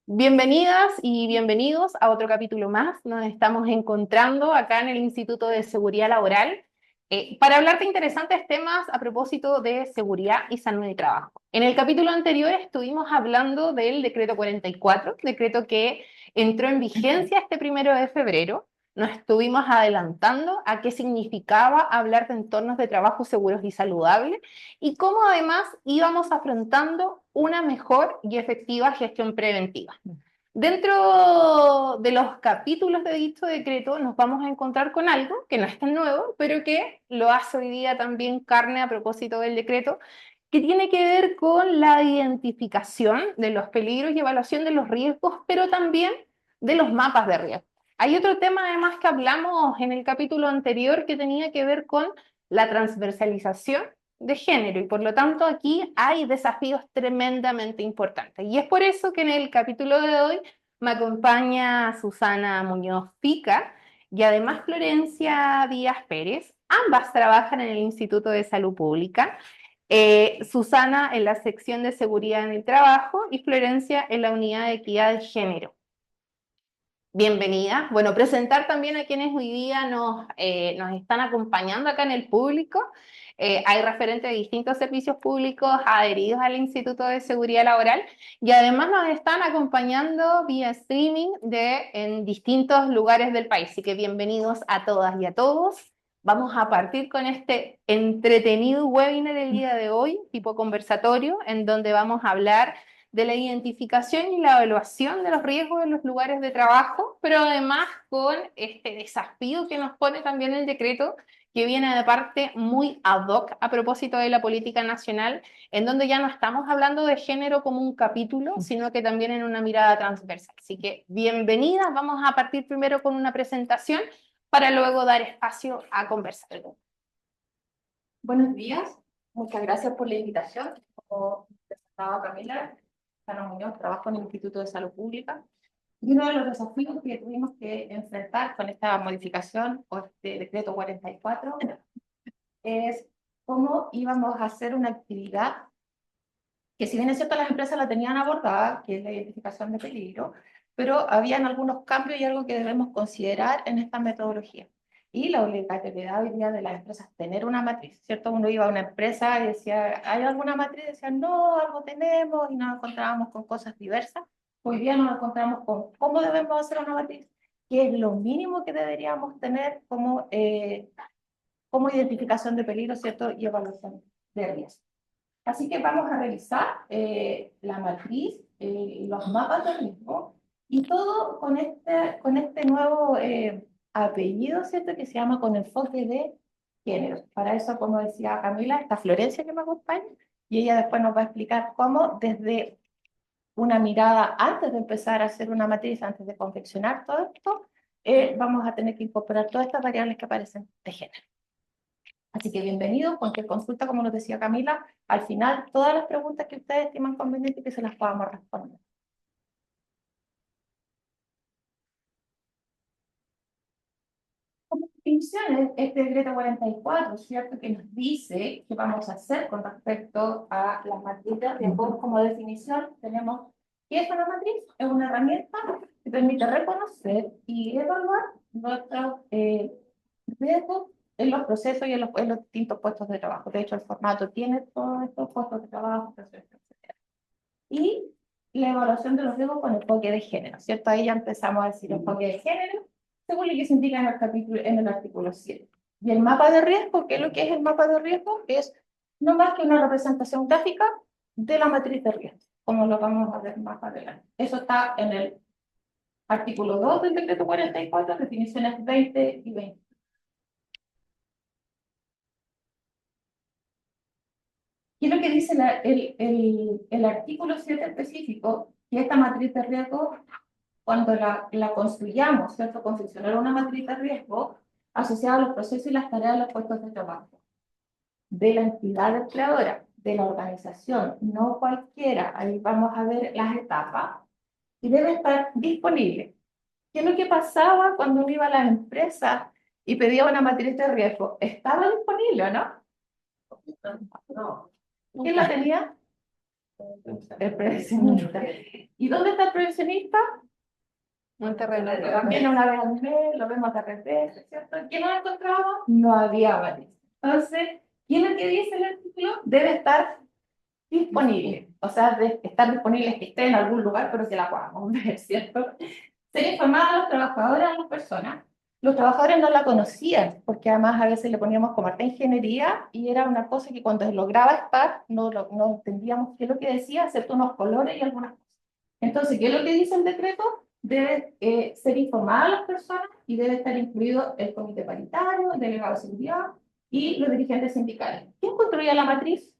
Bienvenidas y bienvenidos a otro capítulo más. Nos estamos encontrando acá en el Instituto de Seguridad Laboral para hablar de interesantes temas a propósito de seguridad y salud de trabajo. En el capítulo anterior estuvimos hablando del decreto 44, decreto que entró en vigencia este 1 de febrero. Nos estuvimos adelantando a qué significaba hablar de entornos de trabajo seguros y saludables y cómo además íbamos afrontando una mejor y efectiva gestión preventiva. Dentro de los capítulos de dicho decreto nos vamos a encontrar con algo que no es tan nuevo, pero que lo hace hoy día también carne a propósito del decreto, que tiene que ver con la identificación de los peligros y evaluación de los riesgos, pero también de los mapas de riesgo. Hay otro tema además que hablamos en el capítulo anterior que tenía que ver con la transversalización de género y por lo tanto aquí hay desafíos tremendamente importantes. Y es por eso que en el capítulo de hoy me acompaña Susana Muñoz Pica y además Florencia Díaz Pérez. Ambas trabajan en el Instituto de Salud Pública. Susana en la sección de seguridad en el trabajo y Florencia en la unidad de equidad de género. Bienvenida. Bueno, presentar también a quienes hoy día nos están acompañando acá en el público. Hay referentes de distintos servicios públicos adheridos al Instituto de Seguridad Laboral y además nos están acompañando vía streaming en distintos lugares del país. Así que bienvenidos a todas y a todos. Vamos a partir con este entretenido webinar el día de hoy, tipo conversatorio, en donde vamos a hablar de la identificación y la evaluación de los riesgos en los lugares de trabajo, pero además con este desafío que nos pone también el decreto, que viene de parte muy ad hoc a propósito de la política nacional, en donde ya no estamos hablando de género como un capítulo, sino que también en una mirada transversal. Así que bienvenidas, vamos a partir primero con una presentación para luego dar espacio a conversar. Buenos días, muchas gracias por la invitación. Como presentaba Camila, Susana Muñoz, trabajo en el Instituto de Salud Pública. Y uno de los desafíos que tuvimos que enfrentar con esta modificación o este decreto 44 es cómo íbamos a hacer una actividad que, si bien es cierto, las empresas la tenían abordada, que es la identificación de peligro, pero habían algunos cambios y algo que debemos considerar en esta metodología. Y la obligatoriedad hoy día de las empresas tener una matriz, ¿cierto? Uno iba a una empresa y decía, ¿hay alguna matriz? Decían, no, algo tenemos, y nos encontrábamos con cosas diversas. Hoy día nos encontramos con cómo debemos hacer una matriz, que es lo mínimo que deberíamos tener como identificación de peligro, ¿cierto? Y evaluación de riesgo. Así que vamos a revisar la matriz, los mapas de riesgo y todo con este nuevo apellido, ¿cierto? Que se llama con enfoque de género. Para eso, como decía Camila, está Florencia que me acompaña y ella después nos va a explicar cómo desde una mirada antes de empezar a hacer una matriz, antes de confeccionar todo esto, vamos a tener que incorporar todas estas variables que aparecen de género. Así que bienvenidos, cualquier consulta, como nos decía Camila, al final todas las preguntas que ustedes estiman convenientes que se las podamos responder. Como definiciones, este decreto 44, ¿cierto? Que nos dice qué vamos a hacer con respecto a las matrices de riesgos. Como definición tenemos, ¿qué es una matriz? Es una herramienta que permite reconocer y evaluar nuestros riesgos en los procesos y en los distintos puestos de trabajo. De hecho, el formato tiene todos estos puestos de trabajo, procesos, etc. Y la evaluación de los riesgos con enfoque de género, ¿cierto? Ahí ya empezamos a decir enfoque de género, según lo que se indica en el capítulo, en el artículo 7. Y el mapa de riesgo, ¿qué es lo que es el mapa de riesgo? Es no más que una representación gráfica de la matriz de riesgo, como lo vamos a ver más adelante. Eso está en el artículo 2 del decreto 44, definiciones 20 y 20. ¿Qué es lo que dice el artículo 7 específico? Que esta matriz de riesgo, cuando la construyamos, ¿cierto? Confeccionar una matriz de riesgo asociada a los procesos y las tareas de los puestos de trabajo, de la entidad empleadora, de la organización, no cualquiera. Ahí vamos a ver las etapas y debe estar disponible. ¿Qué es lo que pasaba cuando uno iba a las empresas y pedía una matriz de riesgo? ¿Estaba disponible o no? No. ¿Quién la tenía? El prevencionista. ¿Y dónde está el prevencionista? Un terreno. También una vez al mes, lo vemos de repente, ¿cierto? ¿Quién lo encontramos? No había matriz. Entonces, ¿quién es el que dice el artículo? Debe estar disponible. O sea, de estar disponible, que esté en algún lugar, pero que la podamos ver, ¿cierto? Ser informada a los trabajadores, a las personas. Los trabajadores no la conocían, porque además a veces le poníamos como arte ingeniería y era una cosa que cuando lograba estar no entendíamos qué es lo que decía, excepto unos colores y algunas cosas. Entonces, ¿qué es lo que dice el decreto? Debe ser informada a las personas y debe estar incluido el comité paritario, el delegado de seguridad y los dirigentes sindicales. ¿Quién construía la matriz?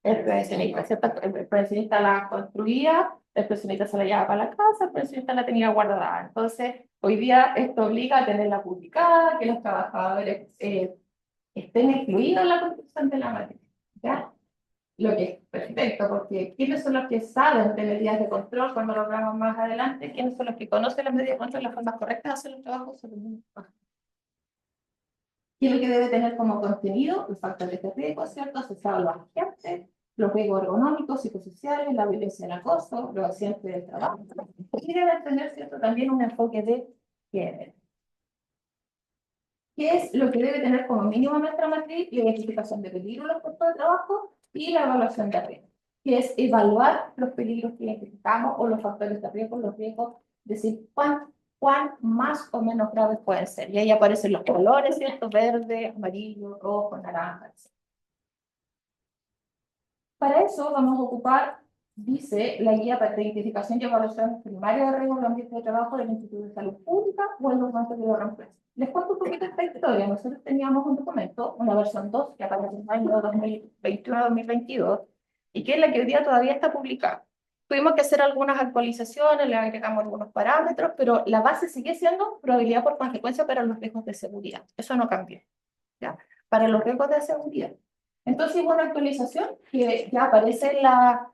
El prevencionista, ¿cierto? El prevencionista la construía, el prevencionista se la llevaba para la casa, el prevencionista la tenía guardada. Entonces, hoy día esto obliga a tenerla publicada, que los trabajadores estén incluidos en la construcción de la matriz. ¿Ya? Lo que es perfecto, porque ¿quiénes son los que saben de medidas de control cuando lo hablamos más adelante? ¿Quiénes son los que conocen las medidas de control, las formas correctas de hacer los trabajos? ¿Qué es lo que debe tener como contenido? Los factores de riesgo, ¿cierto? Asociados a los agentes, los riesgos ergonómicos, psicosociales, la violencia del acoso, los accidentes del trabajo. Y debe tener, ¿cierto? También un enfoque de género. ¿Qué es lo que debe tener como mínimo nuestra matriz? La identificación de peligros en los puestos de trabajo y la evaluación de riesgo, que es evaluar los peligros que identificamos o los factores de riesgo, los riesgos, decir cuán más o menos graves pueden ser. Y ahí aparecen los colores, ¿cierto? Verde, amarillo, rojo, naranja, etc. Para eso vamos a ocupar, dice, la guía para identificación y evaluación primaria de riesgo en el ambiente de trabajo del Instituto de Salud Pública o el documento de la empresa. Les cuento un poquito esta historia. Nosotros teníamos un documento, una versión 2, que aparece en el año 2021-2022, y que es la que hoy día todavía está publicada. Tuvimos que hacer algunas actualizaciones, le agregamos algunos parámetros, pero la base sigue siendo probabilidad por consecuencia para los riesgos de seguridad. Eso no cambió, ¿ya? Para los riesgos de seguridad. Entonces hubo una actualización que ya aparece la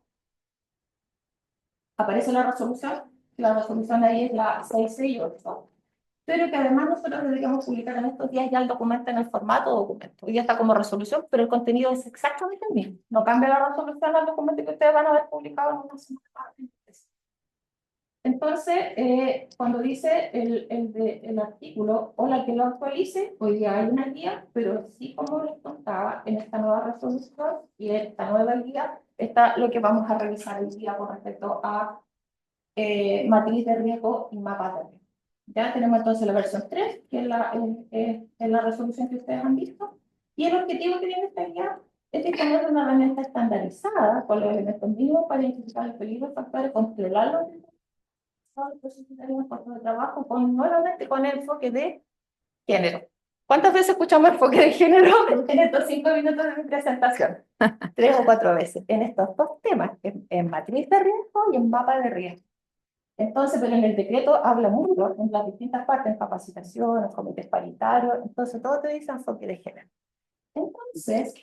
resolución ahí es la 668, pero que además nosotros deberíamos publicar en estos días ya el documento en el formato documento. Hoy ya está como resolución, pero el contenido es exactamente el mismo. No cambia la resolución al documento que ustedes van a ver publicado en una semana. Entonces, cuando dice el artículo o la que lo actualice, hoy día hay una guía, pero sí, como les contaba, en esta nueva resolución y en esta nueva guía está lo que vamos a revisar hoy día con respecto a matriz de riesgo y mapas de riesgo. Ya tenemos entonces la versión 3, que es la resolución que ustedes han visto, y el objetivo que tiene esta guía es disponer de una herramienta estandarizada con los elementos mínimos para identificar el peligro, factores, controlarlos de trabajo nuevamente con el enfoque de género. ¿Cuántas veces escuchamos enfoque de género en estos 5 minutos de mi presentación? 3 o 4 veces, en estos dos temas, en matriz de riesgo y en mapa de riesgo. Entonces, pero en el decreto habla mucho en las distintas partes, en capacitación, en comités paritarios, entonces todo te dice enfoque de género. Entonces,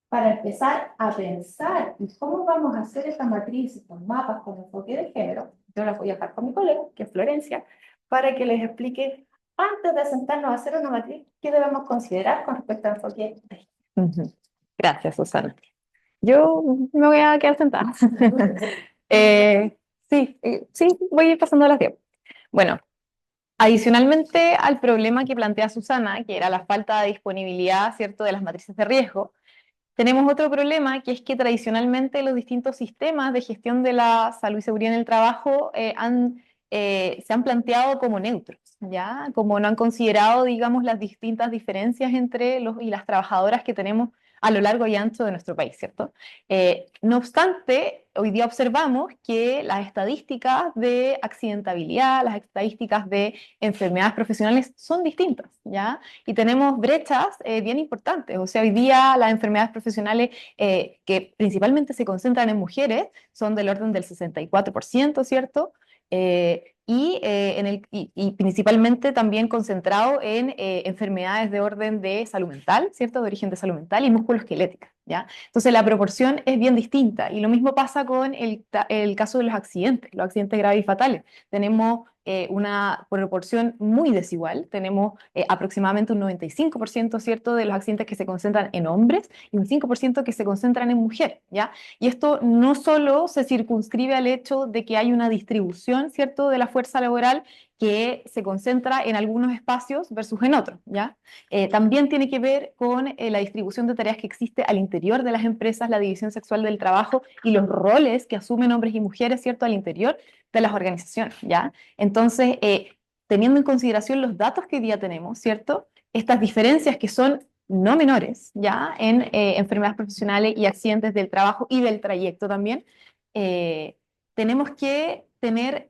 para empezar a pensar en cómo vamos a hacer esta matriz, estos mapas con enfoque de género, yo las voy a dejar con mi colega, que es Florencia, para que les explique, antes de sentarnos a hacer una matriz, qué debemos considerar con respecto al enfoque de Ujú. Gracias, Susana. Yo me voy a quedar sentada. Sí, voy a ir pasando las tiempos. Bueno, adicionalmente al problema que plantea Susana, que era la falta de disponibilidad, ¿cierto?, de las matrices de riesgo, tenemos otro problema, que es que tradicionalmente los distintos sistemas de gestión de la salud y seguridad en el trabajo se han planteado como neutros, ¿ya? Como no han considerado, digamos, las distintas diferencias entre los y las trabajadoras que tenemos a lo largo y ancho de nuestro país, ¿cierto? No obstante, hoy día observamos que las estadísticas de accidentabilidad, las estadísticas de enfermedades profesionales son distintas, ¿ya? Y tenemos brechas bien importantes. O sea, hoy día las enfermedades profesionales que principalmente se concentran en mujeres son del orden del 64%, ¿cierto? Y principalmente también concentrado en enfermedades de orden de salud mental, ¿cierto? De origen de salud mental y musculoesquelética, ¿ya? Entonces la proporción es bien distinta y lo mismo pasa con el caso de los accidentes graves y fatales. Tenemos una proporción muy desigual. Tenemos aproximadamente un 95%, ¿cierto?, de los accidentes que se concentran en hombres y un 5% que se concentran en mujeres, ¿ya? Y esto no solo se circunscribe al hecho de que hay una distribución, ¿cierto?, de la fuerza laboral que se concentra en algunos espacios versus en otros, ¿ya? También tiene que ver con la distribución de tareas que existe al interior de las empresas, la división sexual del trabajo y los roles que asumen hombres y mujeres, ¿cierto?, al interior de las organizaciones, ¿ya? Entonces, teniendo en consideración los datos que hoy día tenemos, ¿cierto?, estas diferencias que son no menores, ¿ya?, en enfermedades profesionales y accidentes del trabajo y del trayecto también, tenemos que tener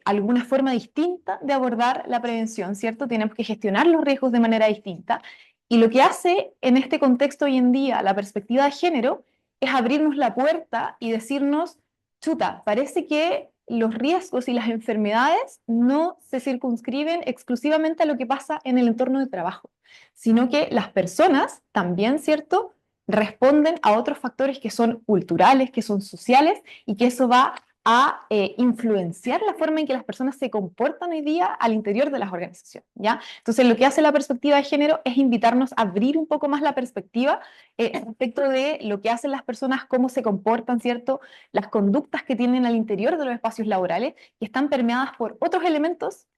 alguna forma distinta de abordar la prevención, ¿cierto? Tenemos que gestionar los riesgos de manera distinta. Y lo que hace en este contexto hoy en día la perspectiva de género es abrirnos la puerta y decirnos, chuta, parece que los riesgos y las enfermedades no se circunscriben exclusivamente a lo que pasa en el entorno de trabajo, sino que las personas también, ¿cierto?, responden a otros factores que son culturales, que son sociales, y que eso va a influenciar la forma en que las personas se comportan hoy día al interior de las organizaciones, ¿ya? Entonces, lo que hace la perspectiva de género es invitarnos a abrir un poco más la perspectiva respecto de lo que hacen las personas, cómo se comportan, ¿cierto? Las conductas que tienen al interior de los espacios laborales, que están permeadas por otros elementos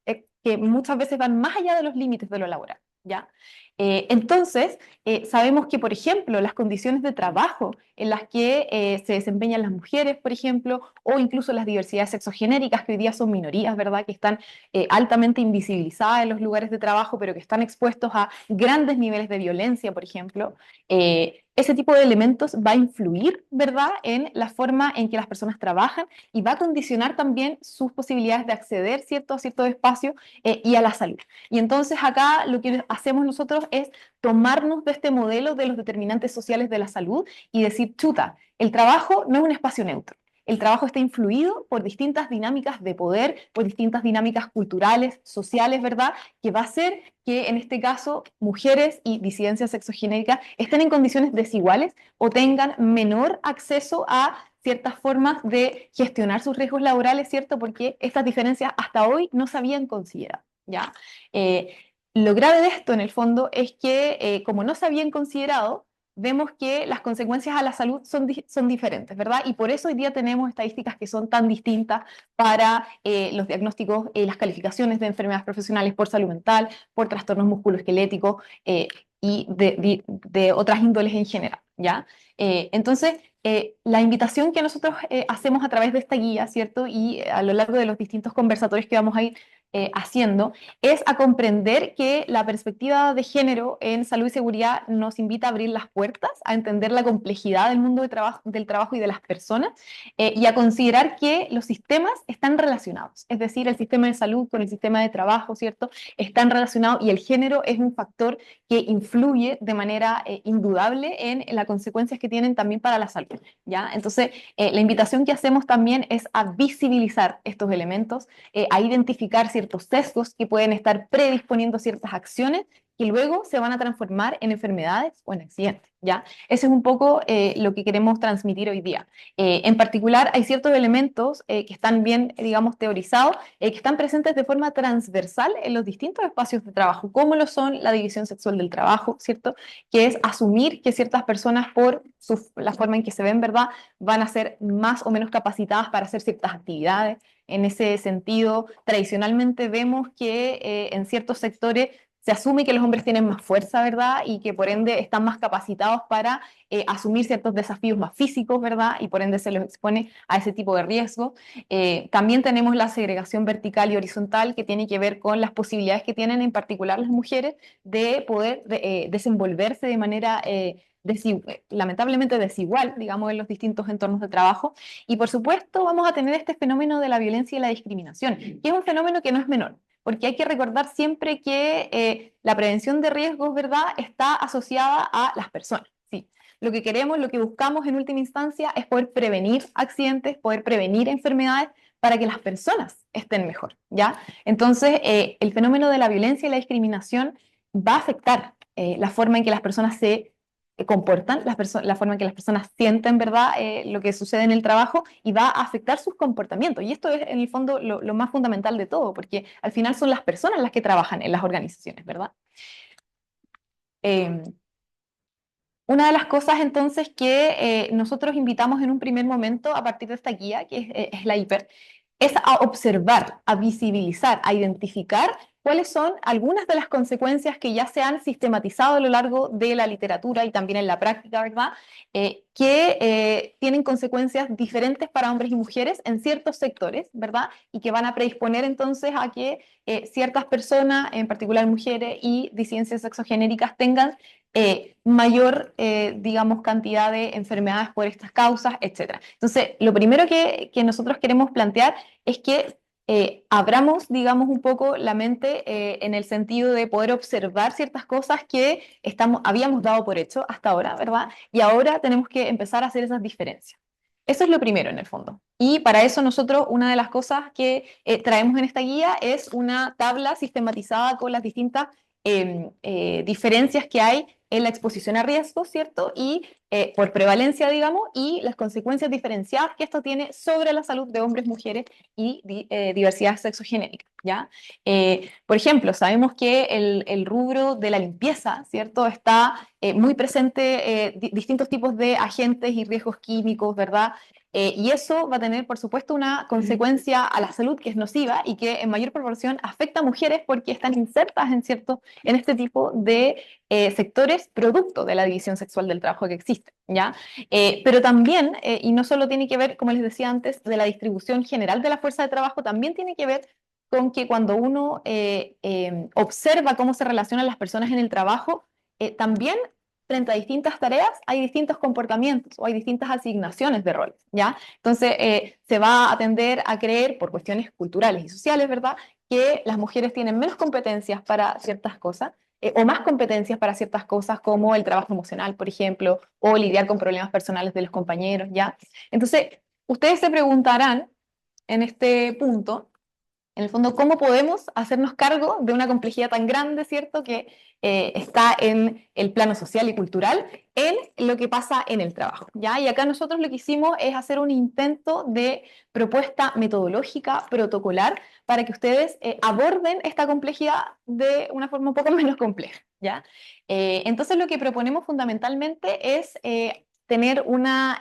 que muchas veces van más allá de los límites de lo laboral, ¿ya? Entonces, sabemos que, por ejemplo, las condiciones de trabajo en las que se desempeñan las mujeres, por ejemplo, o incluso las diversidades sexogenéricas, que hoy día son minorías, ¿verdad?, que están altamente invisibilizadas en los lugares de trabajo, pero que están expuestos a grandes niveles de violencia, por ejemplo, ese tipo de elementos va a influir, ¿verdad?, en la forma en que las personas trabajan y va a condicionar también sus posibilidades de acceder, ¿cierto?, a ciertos espacios y a la salud. Y entonces acá lo que hacemos nosotros es tomarnos de este modelo de los determinantes sociales de la salud y decir, chuta, el trabajo no es un espacio neutro. El trabajo está influido por distintas dinámicas de poder, por distintas dinámicas culturales, sociales, ¿verdad?, que va a hacer que en este caso mujeres y disidencias sexogenéricas estén en condiciones desiguales o tengan menor acceso a ciertas formas de gestionar sus riesgos laborales, ¿cierto? Porque estas diferencias hasta hoy no se habían considerado, ¿ya? Lo grave de esto, en el fondo, es que como no se habían considerado, vemos que las consecuencias a la salud son diferentes, ¿verdad? Y por eso hoy día tenemos estadísticas que son tan distintas para los diagnósticos, las calificaciones de enfermedades profesionales por salud mental, por trastornos musculoesqueléticos y de otras índoles en general, ¿ya? Entonces, la invitación que nosotros hacemos a través de esta guía, ¿cierto? Y a lo largo de los distintos conversatorios que vamos a ir haciendo, es a comprender que la perspectiva de género en salud y seguridad nos invita a abrir las puertas, a entender la complejidad del mundo del trabajo y de las personas, y a considerar que los sistemas están relacionados, es decir, el sistema de salud con el sistema de trabajo, ¿cierto?, están relacionados y el género es un factor que influye de manera indudable en las consecuencias que tienen también para la salud, ¿ya? Entonces, la invitación que hacemos también es a visibilizar estos elementos, a identificar ciertos sesgos que pueden estar predisponiendo ciertas acciones que luego se van a transformar en enfermedades o en accidentes, ¿ya? Ese es un poco lo que queremos transmitir hoy día. En particular, hay ciertos elementos que están bien, digamos, teorizados, que están presentes de forma transversal en los distintos espacios de trabajo, como lo son la división sexual del trabajo, ¿cierto?, que es asumir que ciertas personas, por la forma en que se ven, ¿verdad?, van a ser más o menos capacitadas para hacer ciertas actividades. En ese sentido, tradicionalmente vemos que en ciertos sectores se asume que los hombres tienen más fuerza, ¿verdad? Y que por ende están más capacitados para asumir ciertos desafíos más físicos, ¿verdad? Y por ende se los expone a ese tipo de riesgo. También tenemos la segregación vertical y horizontal, que tiene que ver con las posibilidades que tienen en particular las mujeres de poder desenvolverse de manera lamentablemente desigual, digamos, en los distintos entornos de trabajo. Y por supuesto vamos a tener este fenómeno de la violencia y la discriminación, que es un fenómeno que no es menor, porque hay que recordar siempre que la prevención de riesgos, ¿verdad?, está asociada a las personas, ¿sí? Lo que queremos, lo que buscamos en última instancia es poder prevenir accidentes, poder prevenir enfermedades para que las personas estén mejor, ¿ya? Entonces, el fenómeno de la violencia y la discriminación va a afectar la forma en que las personas se comportan, la forma en que las personas sienten, ¿verdad? Lo que sucede en el trabajo y va a afectar sus comportamientos. Y esto es en el fondo lo más fundamental de todo, porque al final son las personas las que trabajan en las organizaciones, ¿verdad? Eh, una de las cosas entonces que nosotros invitamos en un primer momento a partir de esta guía, que es la HIPER, es a observar, a visibilizar, a identificar cuáles son algunas de las consecuencias que ya se han sistematizado a lo largo de la literatura y también en la práctica, ¿verdad? Que tienen consecuencias diferentes para hombres y mujeres en ciertos sectores, ¿verdad? Y que van a predisponer entonces a que ciertas personas, en particular mujeres y disidencias sexogenéricas, tengan mayor, digamos, cantidad de enfermedades por estas causas, etc. Entonces, lo primero que nosotros queremos plantear es que abramos, digamos, un poco la mente en el sentido de poder observar ciertas cosas que habíamos dado por hecho hasta ahora, ¿verdad? Y ahora tenemos que empezar a hacer esas diferencias. Eso es lo primero en el fondo. Y para eso nosotros, una de las cosas que traemos en esta guía es una tabla sistematizada con las distintas diferencias que hay en la exposición a riesgo, ¿cierto? Y por prevalencia, digamos, y las consecuencias diferenciadas que esto tiene sobre la salud de hombres, mujeres y diversidad sexogenérica, ¿ya? Por ejemplo, sabemos que el rubro de la limpieza, ¿cierto? Está muy presente distintos tipos de agentes y riesgos químicos, ¿verdad? Y eso va a tener, por supuesto, una consecuencia a la salud que es nociva y que en mayor proporción afecta a mujeres porque están insertas en este tipo de sectores producto de la división sexual del trabajo que existe, ¿ya? Pero también, y no solo tiene que ver, como les decía antes, de la distribución general de la fuerza de trabajo, también tiene que ver con que cuando uno observa cómo se relacionan las personas en el trabajo, también frente a distintas tareas hay distintos comportamientos o hay distintas asignaciones de roles, ¿ya? Entonces, se va a tender a creer, por cuestiones culturales y sociales, ¿verdad?, que las mujeres tienen menos competencias para ciertas cosas o más competencias para ciertas cosas como el trabajo emocional, por ejemplo, o lidiar con problemas personales de los compañeros, ¿ya? Entonces, ustedes se preguntarán en este punto, en el fondo, ¿cómo podemos hacernos cargo de una complejidad tan grande, ¿cierto?, que está en el plano social y cultural, en lo que pasa en el trabajo, ¿ya? Y acá nosotros lo que hicimos es hacer un intento de propuesta metodológica, protocolar, para que ustedes aborden esta complejidad de una forma un poco menos compleja, ¿ya? Entonces, lo que proponemos fundamentalmente es tener una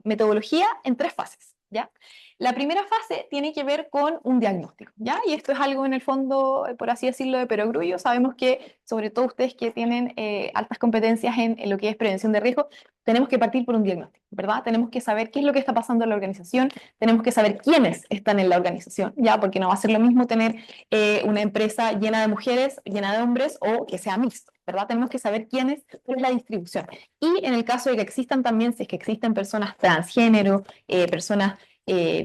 metodología en 3 fases, ¿ya? La primera fase tiene que ver con un diagnóstico, ¿ya? Y esto es algo en el fondo, por así decirlo, de perogrullo. Sabemos que, sobre todo ustedes que tienen altas competencias en lo que es prevención de riesgo, tenemos que partir por un diagnóstico, ¿verdad? Tenemos que saber qué es lo que está pasando en la organización, tenemos que saber quiénes están en la organización, ¿ya? Porque no va a ser lo mismo tener una empresa llena de mujeres, llena de hombres, o que sea mixto, ¿verdad? Tenemos que saber cuál es la distribución. Y en el caso de que existan también, si es que existen personas transgénero, personas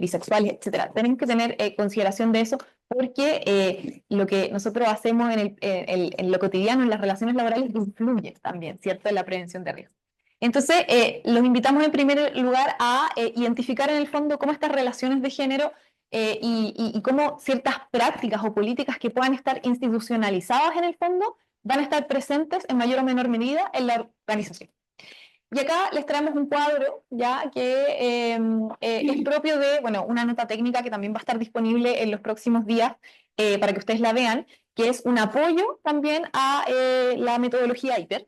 bisexuales, etcétera. Tenemos que tener consideración de eso porque lo que nosotros hacemos en lo cotidiano, en las relaciones laborales, influye también, ¿cierto?, en la prevención de riesgo. Entonces, los invitamos en primer lugar a identificar en el fondo cómo estas relaciones de género y cómo ciertas prácticas o políticas que puedan estar institucionalizadas en el fondo van a estar presentes en mayor o menor medida en la organización. Y acá les traemos un cuadro ya que es propio de, bueno, una nota técnica que también va a estar disponible en los próximos días para que ustedes la vean, que es un apoyo también a la metodología HIPER.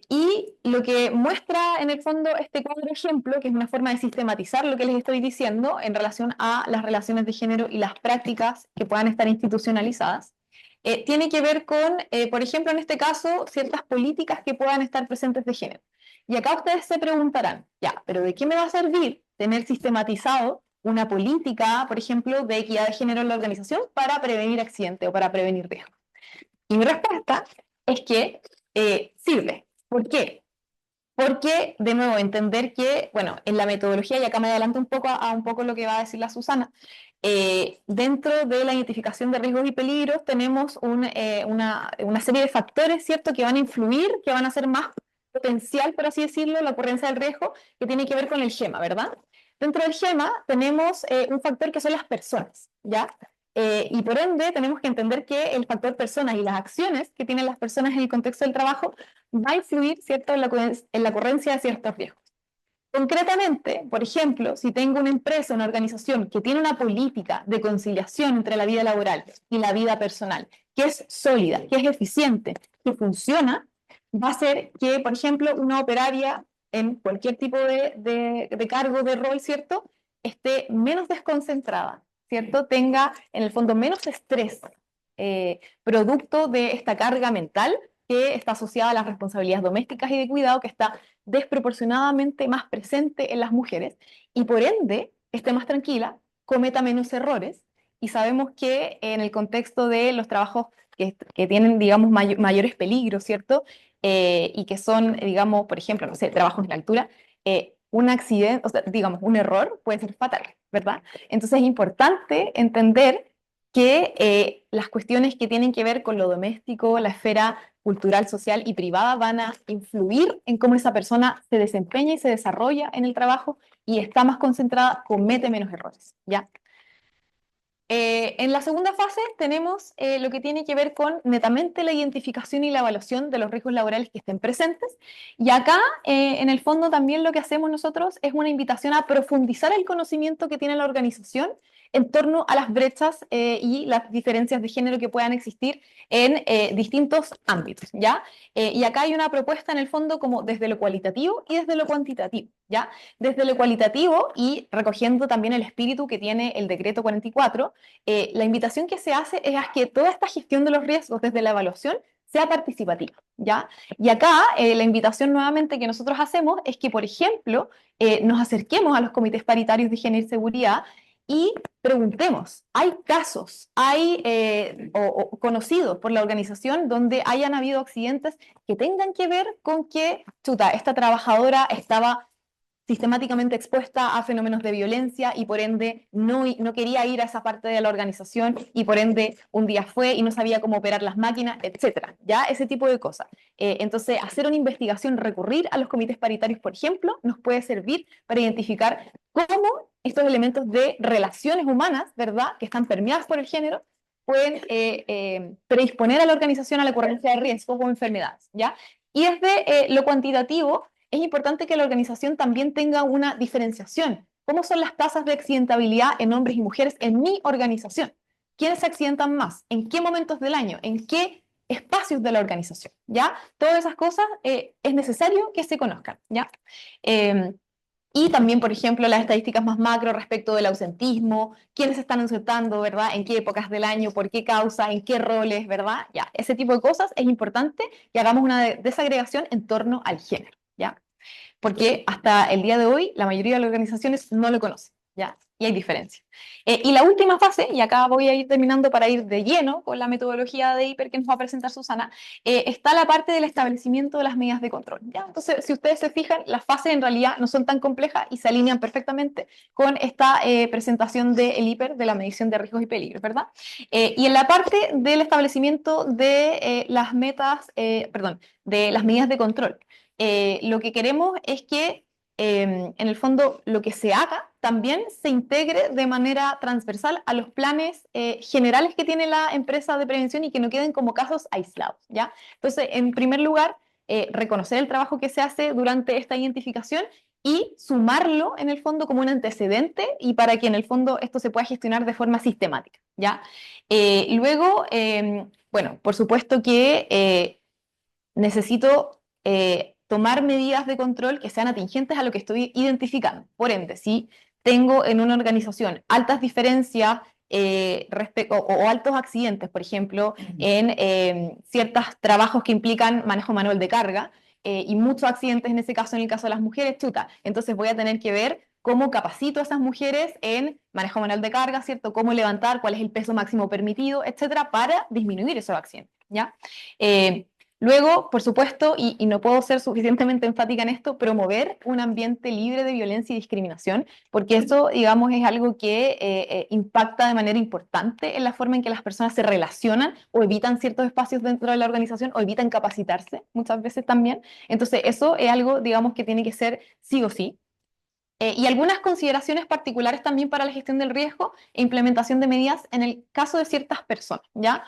Y lo que muestra en el fondo este cuadro ejemplo, que es una forma de sistematizar lo que les estoy diciendo en relación a las relaciones de género y las prácticas que puedan estar institucionalizadas, tiene que ver con, por ejemplo, en este caso, ciertas políticas que puedan estar presentes de género. Y acá ustedes se preguntarán, ya, pero ¿de qué me va a servir tener sistematizado una política, por ejemplo, de equidad de género en la organización para prevenir accidentes o para prevenir riesgos? Y mi respuesta es que sirve. ¿Por qué? Porque, de nuevo, entender que, bueno, en la metodología, y acá me adelanto un poco a un poco lo que va a decir la Susana, dentro de la identificación de riesgos y peligros tenemos una serie de factores, ¿cierto?, que van a influir, que van a hacer más potencial, por así decirlo, la ocurrencia del riesgo, que tiene que ver con el GEMA, ¿verdad? Dentro del GEMA tenemos un factor que son las personas, ¿ya? Y por ende tenemos que entender que el factor personas y las acciones que tienen las personas en el contexto del trabajo va a influir, ¿cierto?, en la ocurrencia de ciertos riesgos. Concretamente, por ejemplo, si tengo una empresa, una organización que tiene una política de conciliación entre la vida laboral y la vida personal, que es sólida, que es eficiente, que funciona, va a ser que, por ejemplo, una operaria en cualquier tipo de cargo, de rol, ¿cierto?, esté menos desconcentrada, ¿cierto?, tenga en el fondo menos estrés, producto de esta carga mental que está asociada a las responsabilidades domésticas y de cuidado, que está desproporcionadamente más presente en las mujeres, y por ende esté más tranquila, cometa menos errores, y sabemos que en el contexto de los trabajos que tienen, digamos, mayores peligros, ¿cierto? Y que son, digamos, por ejemplo, no sé, trabajos en la altura, un accidente, o sea, digamos, un error puede ser fatal, ¿verdad? Entonces es importante entender que las cuestiones que tienen que ver con lo doméstico, la esfera cultural, social y privada van a influir en cómo esa persona se desempeña y se desarrolla en el trabajo y está más concentrada, comete menos errores, ¿ya? En la segunda fase tenemos lo que tiene que ver con netamente la identificación y la evaluación de los riesgos laborales que estén presentes. Y acá, en el fondo, también lo que hacemos nosotros es una invitación a profundizar el conocimiento que tiene la organización en torno a las brechas y las diferencias de género que puedan existir en distintos ámbitos, ¿ya? Y acá hay una propuesta en el fondo como desde lo cualitativo y desde lo cuantitativo, ¿ya? Desde lo cualitativo y recogiendo también el espíritu que tiene el decreto 44, la invitación que se hace es a que toda esta gestión de los riesgos desde la evaluación sea participativa, ¿ya? Y acá la invitación nuevamente que nosotros hacemos es que, por ejemplo, nos acerquemos a los comités paritarios de género y seguridad y preguntemos, ¿hay casos, hay o conocidos por la organización donde hayan habido accidentes que tengan que ver con que, chuta, esta trabajadora estaba sistemáticamente expuesta a fenómenos de violencia y por ende no quería ir a esa parte de la organización y por ende un día fue y no sabía cómo operar las máquinas, etcétera, ya ese tipo de cosas. Entonces, hacer una investigación, recurrir a los comités paritarios, por ejemplo, nos puede servir para identificar cómo estos elementos de relaciones humanas, ¿verdad?, que están permeadas por el género, pueden predisponer a la organización a la ocurrencia de riesgos o enfermedades, ¿ya? Y desde lo cuantitativo, es importante que la organización también tenga una diferenciación. ¿Cómo son las tasas de accidentabilidad en hombres y mujeres en mi organización? ¿Quiénes se accidentan más? ¿En qué momentos del año? ¿En qué espacios de la organización? ¿Ya? Todas esas cosas es necesario que se conozcan, ¿ya? Y también, por ejemplo, las estadísticas más macro respecto del ausentismo, quiénes están ausentando, ¿verdad? En qué épocas del año, por qué causa, en qué roles, ¿verdad? Ya, ese tipo de cosas es importante que hagamos una desagregación en torno al género, ¿ya? Porque hasta el día de hoy la mayoría de las organizaciones no lo conocen, ¿ya? Y hay diferencias. Y la última fase, y acá voy a ir terminando para ir de lleno con la metodología de HIPER que nos va a presentar Susana, está la parte del establecimiento de las medidas de control, ¿ya? Entonces, si ustedes se fijan, las fases en realidad no son tan complejas y se alinean perfectamente con esta presentación del HIPER, de la medición de riesgos y peligros, ¿verdad? Y en la parte del establecimiento de las metas, perdón, de las medidas de control, lo que queremos es que en el fondo lo que se haga también se integre de manera transversal a los planes generales que tiene la empresa de prevención y que no queden como casos aislados, ¿ya? Entonces, en primer lugar, reconocer el trabajo que se hace durante esta identificación y sumarlo en el fondo como un antecedente y para que en el fondo esto se pueda gestionar de forma sistemática, ¿ya? Luego, bueno, por supuesto que necesito tomar medidas de control que sean atingentes a lo que estoy identificando. Por ende, si tengo en una organización altas diferencias o altos accidentes, por ejemplo, en ciertos trabajos que implican manejo manual de carga, y muchos accidentes en ese caso, en el caso de las mujeres, chuta, entonces voy a tener que ver cómo capacito a esas mujeres en manejo manual de carga, ¿cierto? Cómo levantar, cuál es el peso máximo permitido, etcétera, para disminuir esos accidentes, ¿ya? Luego, por supuesto, y no puedo ser suficientemente enfática en esto, promover un ambiente libre de violencia y discriminación, porque eso, digamos, es algo que impacta de manera importante en la forma en que las personas se relacionan o evitan ciertos espacios dentro de la organización o evitan capacitarse muchas veces también. Entonces, eso es algo, digamos, que tiene que ser sí o sí. Y algunas consideraciones particulares también para la gestión del riesgo e implementación de medidas en el caso de ciertas personas, ¿ya?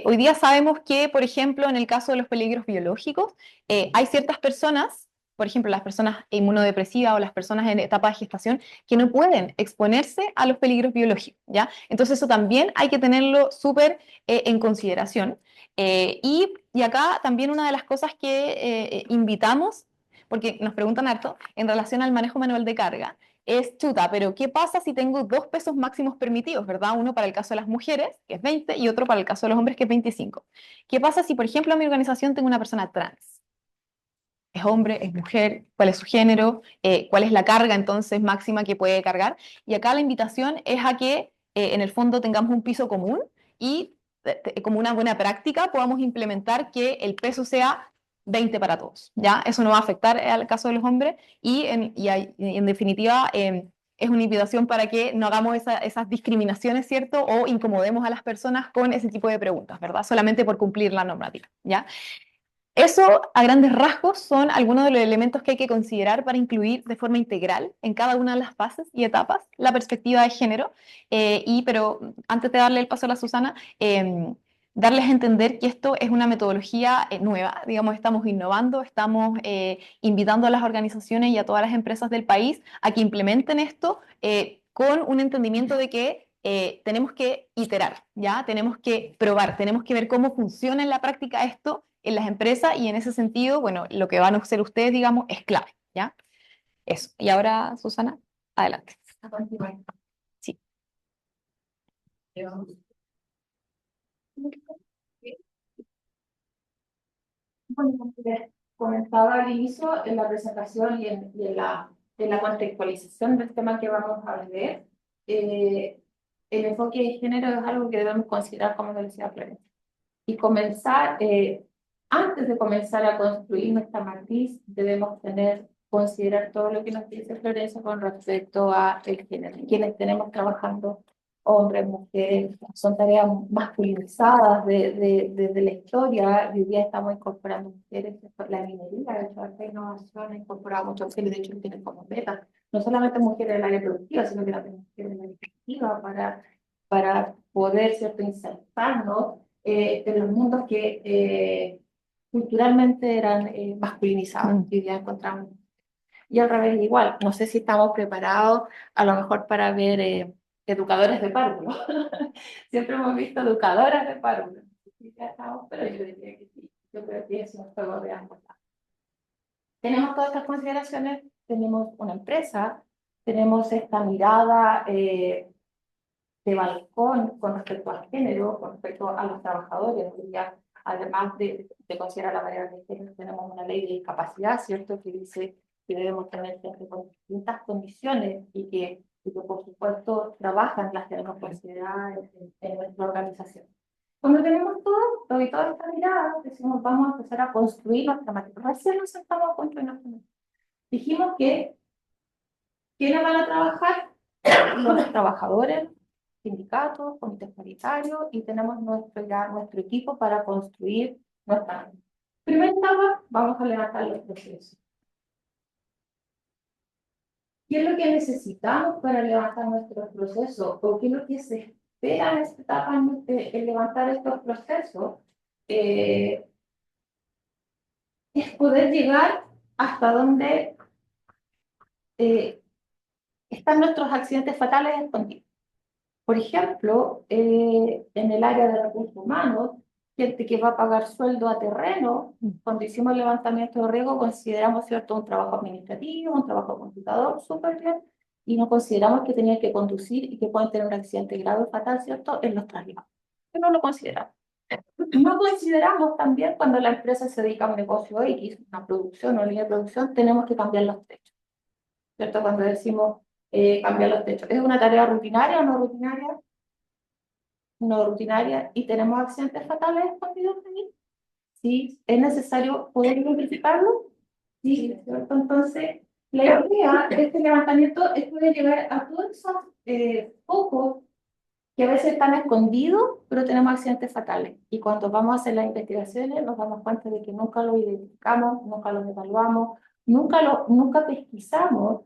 Hoy día sabemos que, por ejemplo, en el caso de los peligros biológicos, hay ciertas personas, por ejemplo, las personas inmunodepresivas o las personas en etapa de gestación, que no pueden exponerse a los peligros biológicos, ¿ya? Entonces eso también hay que tenerlo súper en consideración. Y acá también una de las cosas que invitamos, porque nos preguntan harto en relación al manejo manual de carga, es chuta, pero ¿qué pasa si tengo dos pesos máximos permitidos, verdad? Uno para el caso de las mujeres, que es 20, y otro para el caso de los hombres, que es 25. ¿Qué pasa si, por ejemplo, en mi organización tengo una persona trans? ¿Es hombre? ¿Es mujer? ¿Cuál es su género? ¿Cuál es la carga entonces máxima que puede cargar? Y acá la invitación es a que en el fondo tengamos un piso común y como una buena práctica podamos implementar que el peso sea 20 para todos, ¿ya? Eso no va a afectar al caso de los hombres y en definitiva es una invitación para que no hagamos esas discriminaciones, ¿cierto? O incomodemos a las personas con ese tipo de preguntas, ¿verdad? Solamente por cumplir la normativa, ¿ya? Eso, a grandes rasgos, son algunos de los elementos que hay que considerar para incluir de forma integral en cada una de las fases y etapas la perspectiva de género. Pero antes de darle el paso a la Susana, darles a entender que esto es una metodología nueva, digamos, estamos innovando, estamos invitando a las organizaciones y a todas las empresas del país a que implementen esto con un entendimiento de que tenemos que iterar, ¿ya? Tenemos que probar, tenemos que ver cómo funciona en la práctica esto en las empresas y en ese sentido, bueno, lo que van a hacer ustedes, digamos, es clave, ¿ya? Eso. Y ahora, Susana, adelante. A continuar. Sí. Bueno, como les comentaba al inicio, en la presentación y en la contextualización del tema que vamos a ver, el enfoque de género es algo que debemos considerar, como decía Florencia. Y antes de comenzar a construir nuestra matriz, debemos considerar todo lo que nos dice Florencia con respecto a el género. Quienes tenemos trabajando, hombres, mujeres, son tareas masculinizadas desde la historia. Hoy día estamos incorporando mujeres, la minería, de hecho, esta innovación ha incorporado muchas mujeres, de hecho, lo tienen como meta, no solamente mujeres en el área productiva, sino que también mujeres en la educativa para poder, ¿cierto?, insertarnos en los mundos que culturalmente eran masculinizados. Hoy día encontramos. Y al revés igual, no sé si estamos preparados a lo mejor para ver educadores de párvulo. Siempre hemos visto educadoras de párvulo. Sí, ya estamos, pero yo diría que sí. Yo creo que es un juego de ambos lados. Tenemos todas estas consideraciones, tenemos una empresa, tenemos esta mirada de balcón con respecto al género, con respecto a los trabajadores. Ya, además de considerar la variable de género, tenemos una ley de discapacidad, ¿cierto?, que dice que debemos tener gente con distintas condiciones y que por supuesto trabajan, las tenemos consideradas en nuestra organización. Cuando tenemos todo y toda esta mirada, decimos, vamos a empezar a construir nuestra matriz. Recién nos sentamos a construir nuestra matriz. Dijimos que ¿quiénes van a trabajar? Los trabajadores, sindicatos, comités paritarios, y tenemos nuestro equipo para construir nuestra matriz. Primera etapa, vamos a levantar los procesos. ¿Qué es lo que necesitamos para levantar nuestros procesos? ¿O qué es lo que se espera en esta etapa en levantar estos procesos? Es poder llegar hasta donde están nuestros accidentes fatales escondidos. Por ejemplo, en el área de recursos humanos, gente que va a pagar sueldo a terreno, cuando hicimos el levantamiento de riesgo, consideramos, ¿cierto?, un trabajo administrativo, un trabajo de computador, súper bien, y no consideramos que tenían que conducir y que pueden tener un accidente grave o fatal, ¿cierto?, en los traslados. No lo consideramos. No consideramos también cuando la empresa se dedica a un negocio X, una producción o línea de producción, tenemos que cambiar los techos, ¿cierto? Cuando decimos cambiar los techos, ¿es una tarea rutinaria o no rutinaria? No rutinaria, y tenemos accidentes fatales escondidos ahí. Sí, es necesario poder identificarlo. Sí, ¿cierto? Entonces, la idea de este levantamiento es poder llegar a todos esos focos que a veces están escondidos, pero tenemos accidentes fatales. Y cuando vamos a hacer las investigaciones, nos damos cuenta de que nunca lo identificamos, nunca lo evaluamos, nunca pesquisamos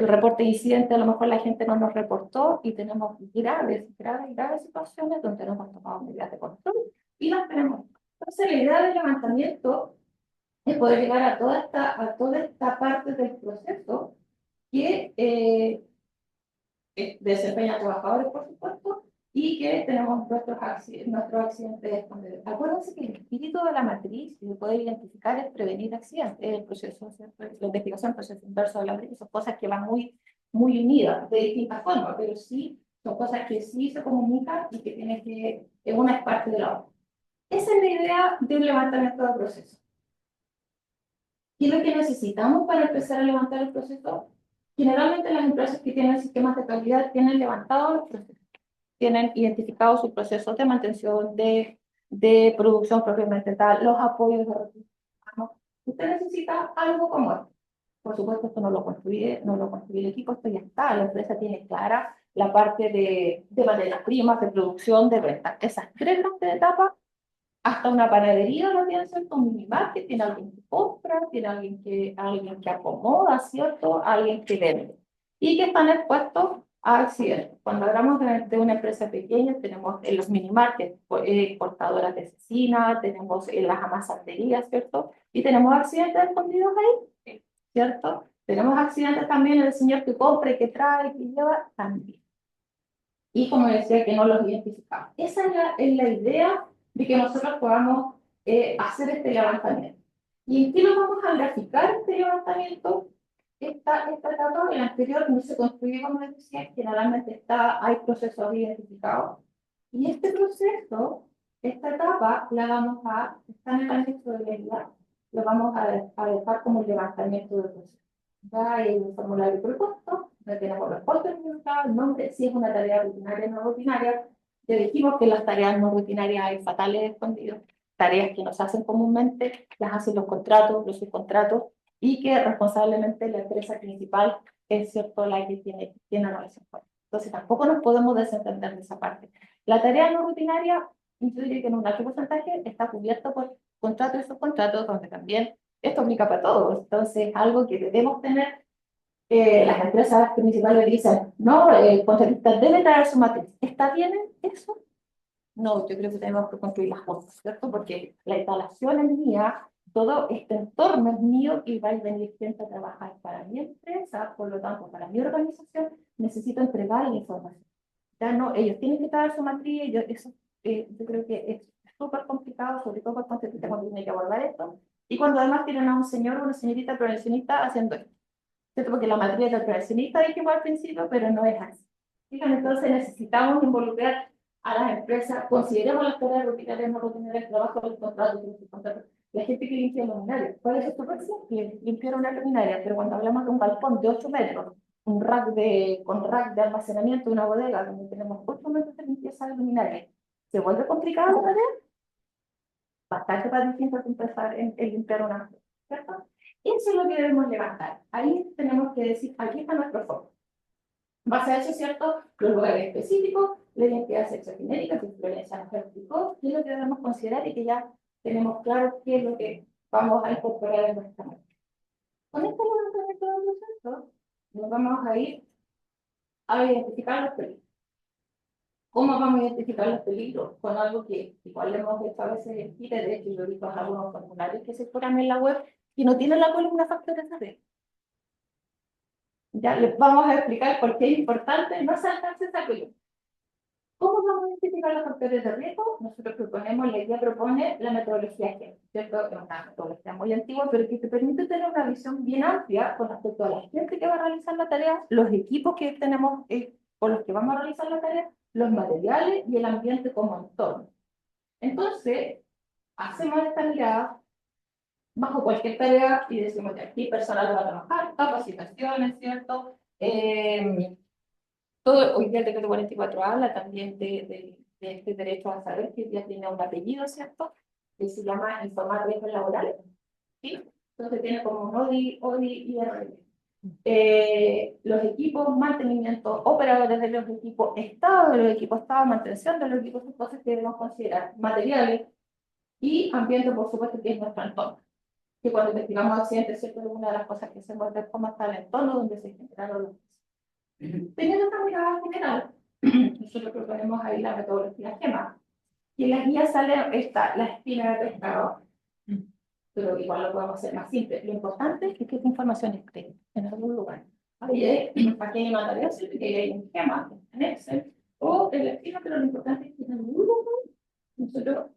el reporte de incidente, a lo mejor la gente no nos reportó y tenemos graves situaciones donde no hemos tomado medidas de control y las tenemos. Entonces, la idea del levantamiento es poder llegar a toda esta parte del proceso que desempeñan trabajadores, por supuesto, y que tenemos nuestros accidentes escondidos. Acuérdense que el espíritu de la matriz y de poder identificar es prevenir accidentes, el proceso, ¿cierto? La investigación, el proceso inverso de la matriz, son cosas que van muy unidas de distintas formas, pero sí son cosas que sí se comunican y que tienen que, una es parte de la otra. Esa es la idea del levantamiento del proceso. ¿Qué es lo que necesitamos para empezar a levantar el proceso? Generalmente las empresas que tienen sistemas de calidad tienen levantados los procesos, tienen identificados sus procesos de mantención, de producción propiamente tal, los apoyos de recursos humanos. Usted necesita algo como esto. Por supuesto, esto no lo construye el equipo, esto ya está. La empresa tiene clara la parte de materias primas, de producción, de venta. Esas tres grandes etapas, hasta una panadería no tiene, ¿cierto? Un minimarket, tiene alguien que compra, tiene alguien que acomoda, ¿cierto? Alguien que vende. Y que están expuestos a accidentes. Cuando hablamos de una empresa pequeña, tenemos en los minimarkets portadoras de cecina, tenemos en las amasanterías, ¿cierto? Y tenemos accidentes escondidos ahí, ¿cierto? Tenemos accidentes también en el señor que compra y que trae, que lleva, también. Y como decía, que no los identificamos. Esa es la idea de que nosotros podamos hacer este levantamiento. ¿Y en qué lo vamos a graficar este levantamiento? Esta etapa, el anterior no se construye, como les decía, generalmente hay procesos identificados. Y este proceso, esta etapa, está en el anexo de ley, lo vamos a dejar como el levantamiento del proceso. Ya hay un formulario propuesto, donde tenemos los costos de el nombre, si es una tarea rutinaria o no rutinaria. Ya dijimos que las tareas no rutinarias hay fatales escondidos, tareas que nos hacen comúnmente, las hacen los contratos, los subcontratos, y que responsablemente la empresa principal es cierto la que tiene relación con. Entonces tampoco nos podemos desentender de esa parte. La tarea no rutinaria, yo diría que en un alto porcentaje está cubierto por contratos y subcontratos, donde también esto aplica para todos. Entonces, algo que debemos tener, las empresas principales dicen, no, el contratista debe traer su matriz. ¿Está bien eso? No, yo creo que tenemos que construir las cosas, ¿cierto? Porque la instalación es mía, todo este entorno es mío y va a venir gente a trabajar para mi empresa, por lo tanto, para mi organización, necesito entregar la información. Ya no, ellos tienen que traer su matriz, yo creo que es súper complicado, sobre todo para el contratista cuando tiene que abordar esto, y cuando además tienen a un señor o una señorita prevencionista haciendo esto, ¿cierto? Porque la matriz del prevencionista dijimos al principio, pero no es así. Fíjate, entonces necesitamos involucrar a las empresas, consideremos las tareas rutinarias, no rutinarias, el trabajo de los contratos, la gente que limpia luminarias. Puede ser súper simple limpiar una luminaria, pero cuando hablamos de un balcón de 8 metros, con rack de almacenamiento de una bodega, donde tenemos 8 metros de limpieza de luminaria, ¿se vuelve complicado la tarea? Bastante más difícil que empezar en limpiar una, ¿cierto? Eso es lo que debemos levantar. Ahí tenemos que decir, aquí está nuestro foco. Base a eso, ¿cierto? Los lugares específicos, la identidad sexogenérica, que influencia nos explicó, qué es lo que debemos considerar y que ya tenemos claro qué es lo que vamos a incorporar en nuestra mente. Con este levantamiento de procesos, nos vamos a ir a identificar los peligros. ¿Cómo vamos a identificar los peligros? Con algo que igual le hemos hecho a veces en Chile, de hecho yo he visto algunos formularios que se ponen en la web y no tienen la columna factores de riesgo. Ya les vamos a explicar por qué es importante no saltarse esa columna. ¿Cómo vamos a identificar los factores de riesgo? Nosotros proponemos, la idea propone la metodología GEM, ¿cierto? Es una metodología muy antigua, pero que te permite tener una visión bien amplia con respecto a la gente que va a realizar la tarea, los equipos que tenemos con los que vamos a realizar la tarea, los materiales y el ambiente como entorno. Entonces, hacemos esta mirada bajo cualquier tarea y decimos que aquí personal va a trabajar, capacitaciones, ¿cierto? Hoy día el decreto 44 habla también de este derecho a saber, que ya tiene un apellido, ¿cierto? Que se llama informar riesgos laborales, ¿sí? Entonces tiene como un ODI y RL. Los equipos, mantenimiento, operadores de los equipos, estado de los equipos, estado de mantención de los equipos, son cosas que debemos considerar, materiales y ambiente, por supuesto, que es nuestro entorno. que cuando investigamos accidentes, ¿cierto? Una de las cosas que hacemos es ver cómo está el entorno donde se generaron los accidentes. Teniendo esta mirada general, nosotros proponemos ahí la metodología GEMA. Y en la guía sale la espina de pescado, pero igual lo podemos hacer más simple. Lo importante es que esta información esté en algún lugar. Ahí aquí hay una tarea, que hay un esquema en Excel o en la espina, pero lo importante es que en algún lugar nosotros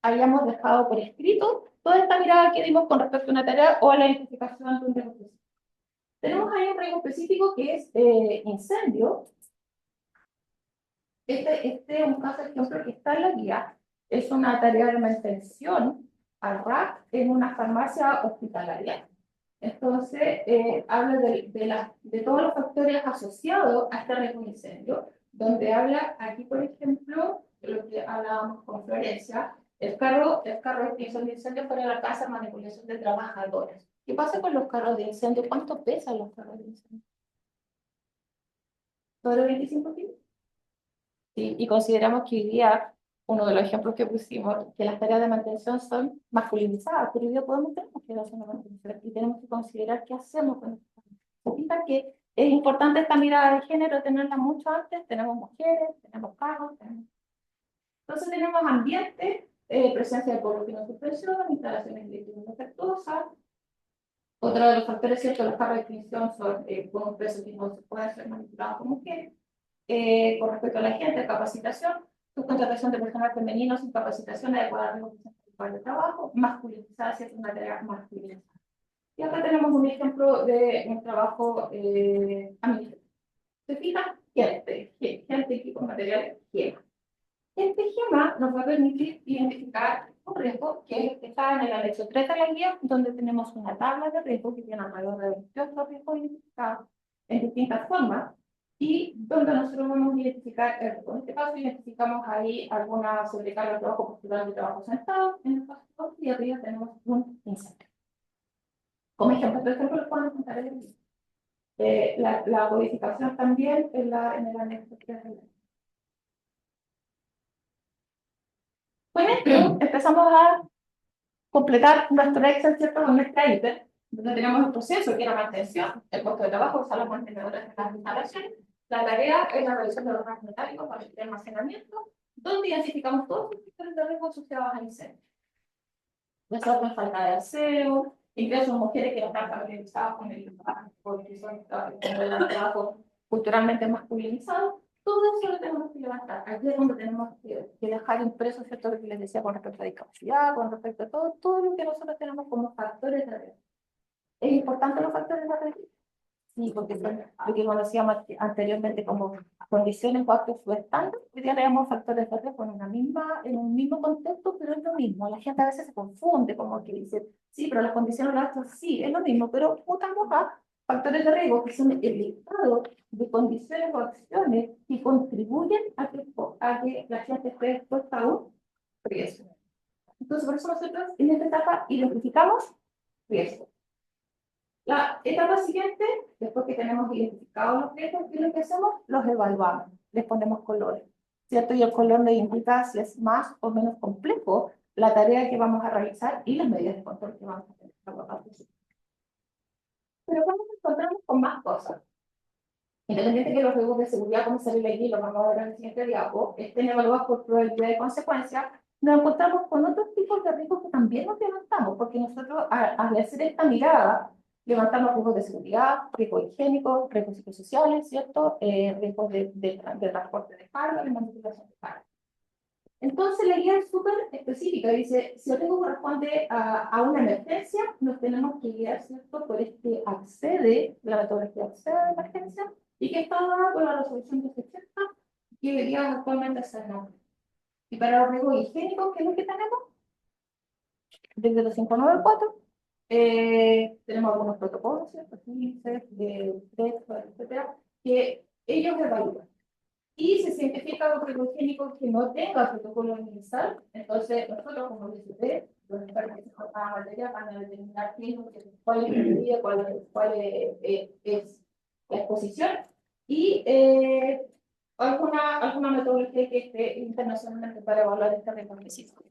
hayamos dejado por escrito toda esta mirada que dimos con respecto a una tarea o a la identificación de un riesgo específico. Tenemos ahí un riesgo específico que es incendio. Este es un caso de ejemplo que está en la guía. Es una tarea de mantención al RAC en una farmacia hospitalaria. Entonces, habla de todos los factores asociados a este riesgo de incendio, donde habla aquí, por ejemplo, de lo que hablábamos con Florencia, el carro de extinción de incendio fuera de la casa, manipulación de trabajadores. ¿Qué pasa con los carros de incendio? ¿Cuánto pesan los carros de incendio? ¿Sobre 25 kilos? Sí, y consideramos que hoy día, uno de los ejemplos que pusimos, que las tareas de mantención son masculinizadas, pero hoy día tenemos que hacer una mantención y tenemos que considerar qué hacemos con esto. Significa que es importante esta mirada de género, tenerla mucho antes, tenemos mujeres, tenemos carros, entonces tenemos ambiente, presencia de polvo no suspensión, instalaciones eléctricas defectuosas. Otro de los factores, cierto, los carros de extinción son con un peso que no se puede ser manipulado por mujeres. Con respecto a la gente, capacitación, subcontratación de personal femenino sin capacitación adecuada a los de trabajo, masculinizada, si es una tarea masculinizada. Y acá tenemos un ejemplo de un trabajo administrativo. ¿Se fijan? Gente, equipo, materiales, GEMA. Este GEMA nos va a permitir identificar un riesgo que es el que está en el anexo 3 de la guía, donde tenemos una tabla de riesgo que tiene alrededor de 28 riesgos identificados en distintas formas y donde nosotros vamos a identificar el riesgo. En este caso identificamos ahí alguna sobrecarga de trabajo postural de trabajo sentado, en el caso 2 y arriba tenemos un incendio. Como ejemplo, por ejemplo, les puedo contar el ejemplo. La codificación también en el anexo 3 de la guía. Con esto empezamos a completar nuestro Excel, ¿cierto? Con nuestra ítem, donde tenemos el proceso, que era mantención, el puesto de trabajo, usar los mantenedores de las instalaciones, la tarea es la revisión de los rangos metálicos para el almacenamiento, donde identificamos todos los factores de riesgo asociados al incendio. Nosotros falta de aseo, incluso mujeres que no están familiarizadas con el trabajo culturalmente masculinizado, todo eso lo tenemos que levantar. Aquí es donde tenemos que dejar impreso, ¿cierto? Lo que les decía con respecto a discapacidad, con respecto a todo lo que nosotros tenemos como factores de riesgo. ¿Es importante los factores de riesgo? Sí, porque son lo que conocíamos anteriormente como condiciones o actos subestándares. Hoy día leemos factores de riesgo en un mismo contexto, pero es lo mismo. La gente a veces se confunde, como que dice, sí, pero las condiciones o los actos sí, es lo mismo, pero mutamos a factores de riesgo que son el listado de condiciones o acciones que contribuyen a que la gente esté expuesta a un riesgo. Entonces, por eso nosotros en esta etapa identificamos riesgo. La etapa siguiente, después que tenemos identificados los riesgos, ¿qué es lo que hacemos? Los evaluamos, les ponemos colores, ¿cierto? Y el color nos indica si es más o menos complejo la tarea que vamos a realizar y las medidas de control que vamos a tener. Pero cuando nos encontramos con más cosas, independiente de que los riesgos de seguridad, como sale aquí, lo vamos a ver en el siguiente diapo, estén evaluados por probabilidad de consecuencia, nos encontramos con otros tipos de riesgos que también nos levantamos, porque nosotros al hacer esta mirada, levantamos riesgos de seguridad, riesgos higiénicos, riesgos psicosociales, ¿cierto? Riesgos de transporte de carga, de manipulación de carga. Entonces la guía es súper específica, dice, si el riesgo corresponde a una emergencia, nos tenemos que guiar, ¿cierto? Por este accede, la metodología accede de emergencia, y que está dada por la resolución 280, que hoy día actualmente está en la. Y para los riesgos higiénicos, ¿qué es lo que tenemos? Desde los 594, tenemos algunos protocolos, ¿cierto? 15, de texto, etcétera, que ellos evalúan. Y si se identifica un riesgo higiénico que no tenga protocolo universal, entonces nosotros como DCT, los expertos en esta materia van a determinar cuál es la medida, cuál es la exposición y alguna metodología que esté internacionalmente para evaluar este riesgo específico.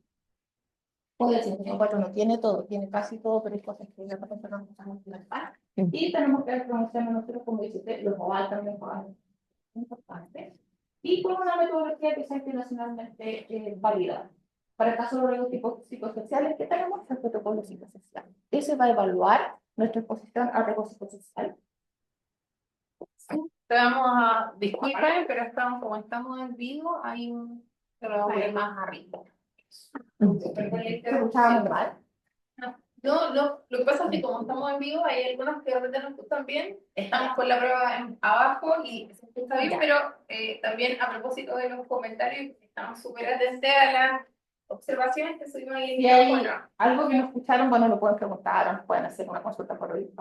O el 104 no tiene todo, tiene casi todo, pero hay cosas que de repente no empezamos a implementar. Sí. Y tenemos que promocionar nosotros, como dice, los OVAL también son importantes. Y con una metodología que sea internacionalmente validada. Para el caso de los riesgos tipos psicosociales que tenemos, el protocolo psicosocial. Ese va a evaluar nuestra exposición al riesgo psicosocial. Te vamos a, disculpen, pero estamos, como estamos en vivo, hay un problema más arriba. ¿Se escuchaba muy mal? No, lo que pasa es que como estamos en vivo, hay algunos que de repente no escuchan bien. Estamos con la prueba abajo y se escucha bien, Ya. pero también a propósito de los comentarios, estamos súper atentos a las observaciones que subimos ahí en Si hay bueno, algo que no escucharon, bueno, lo pueden preguntar o nos pueden hacer una consulta por hoy.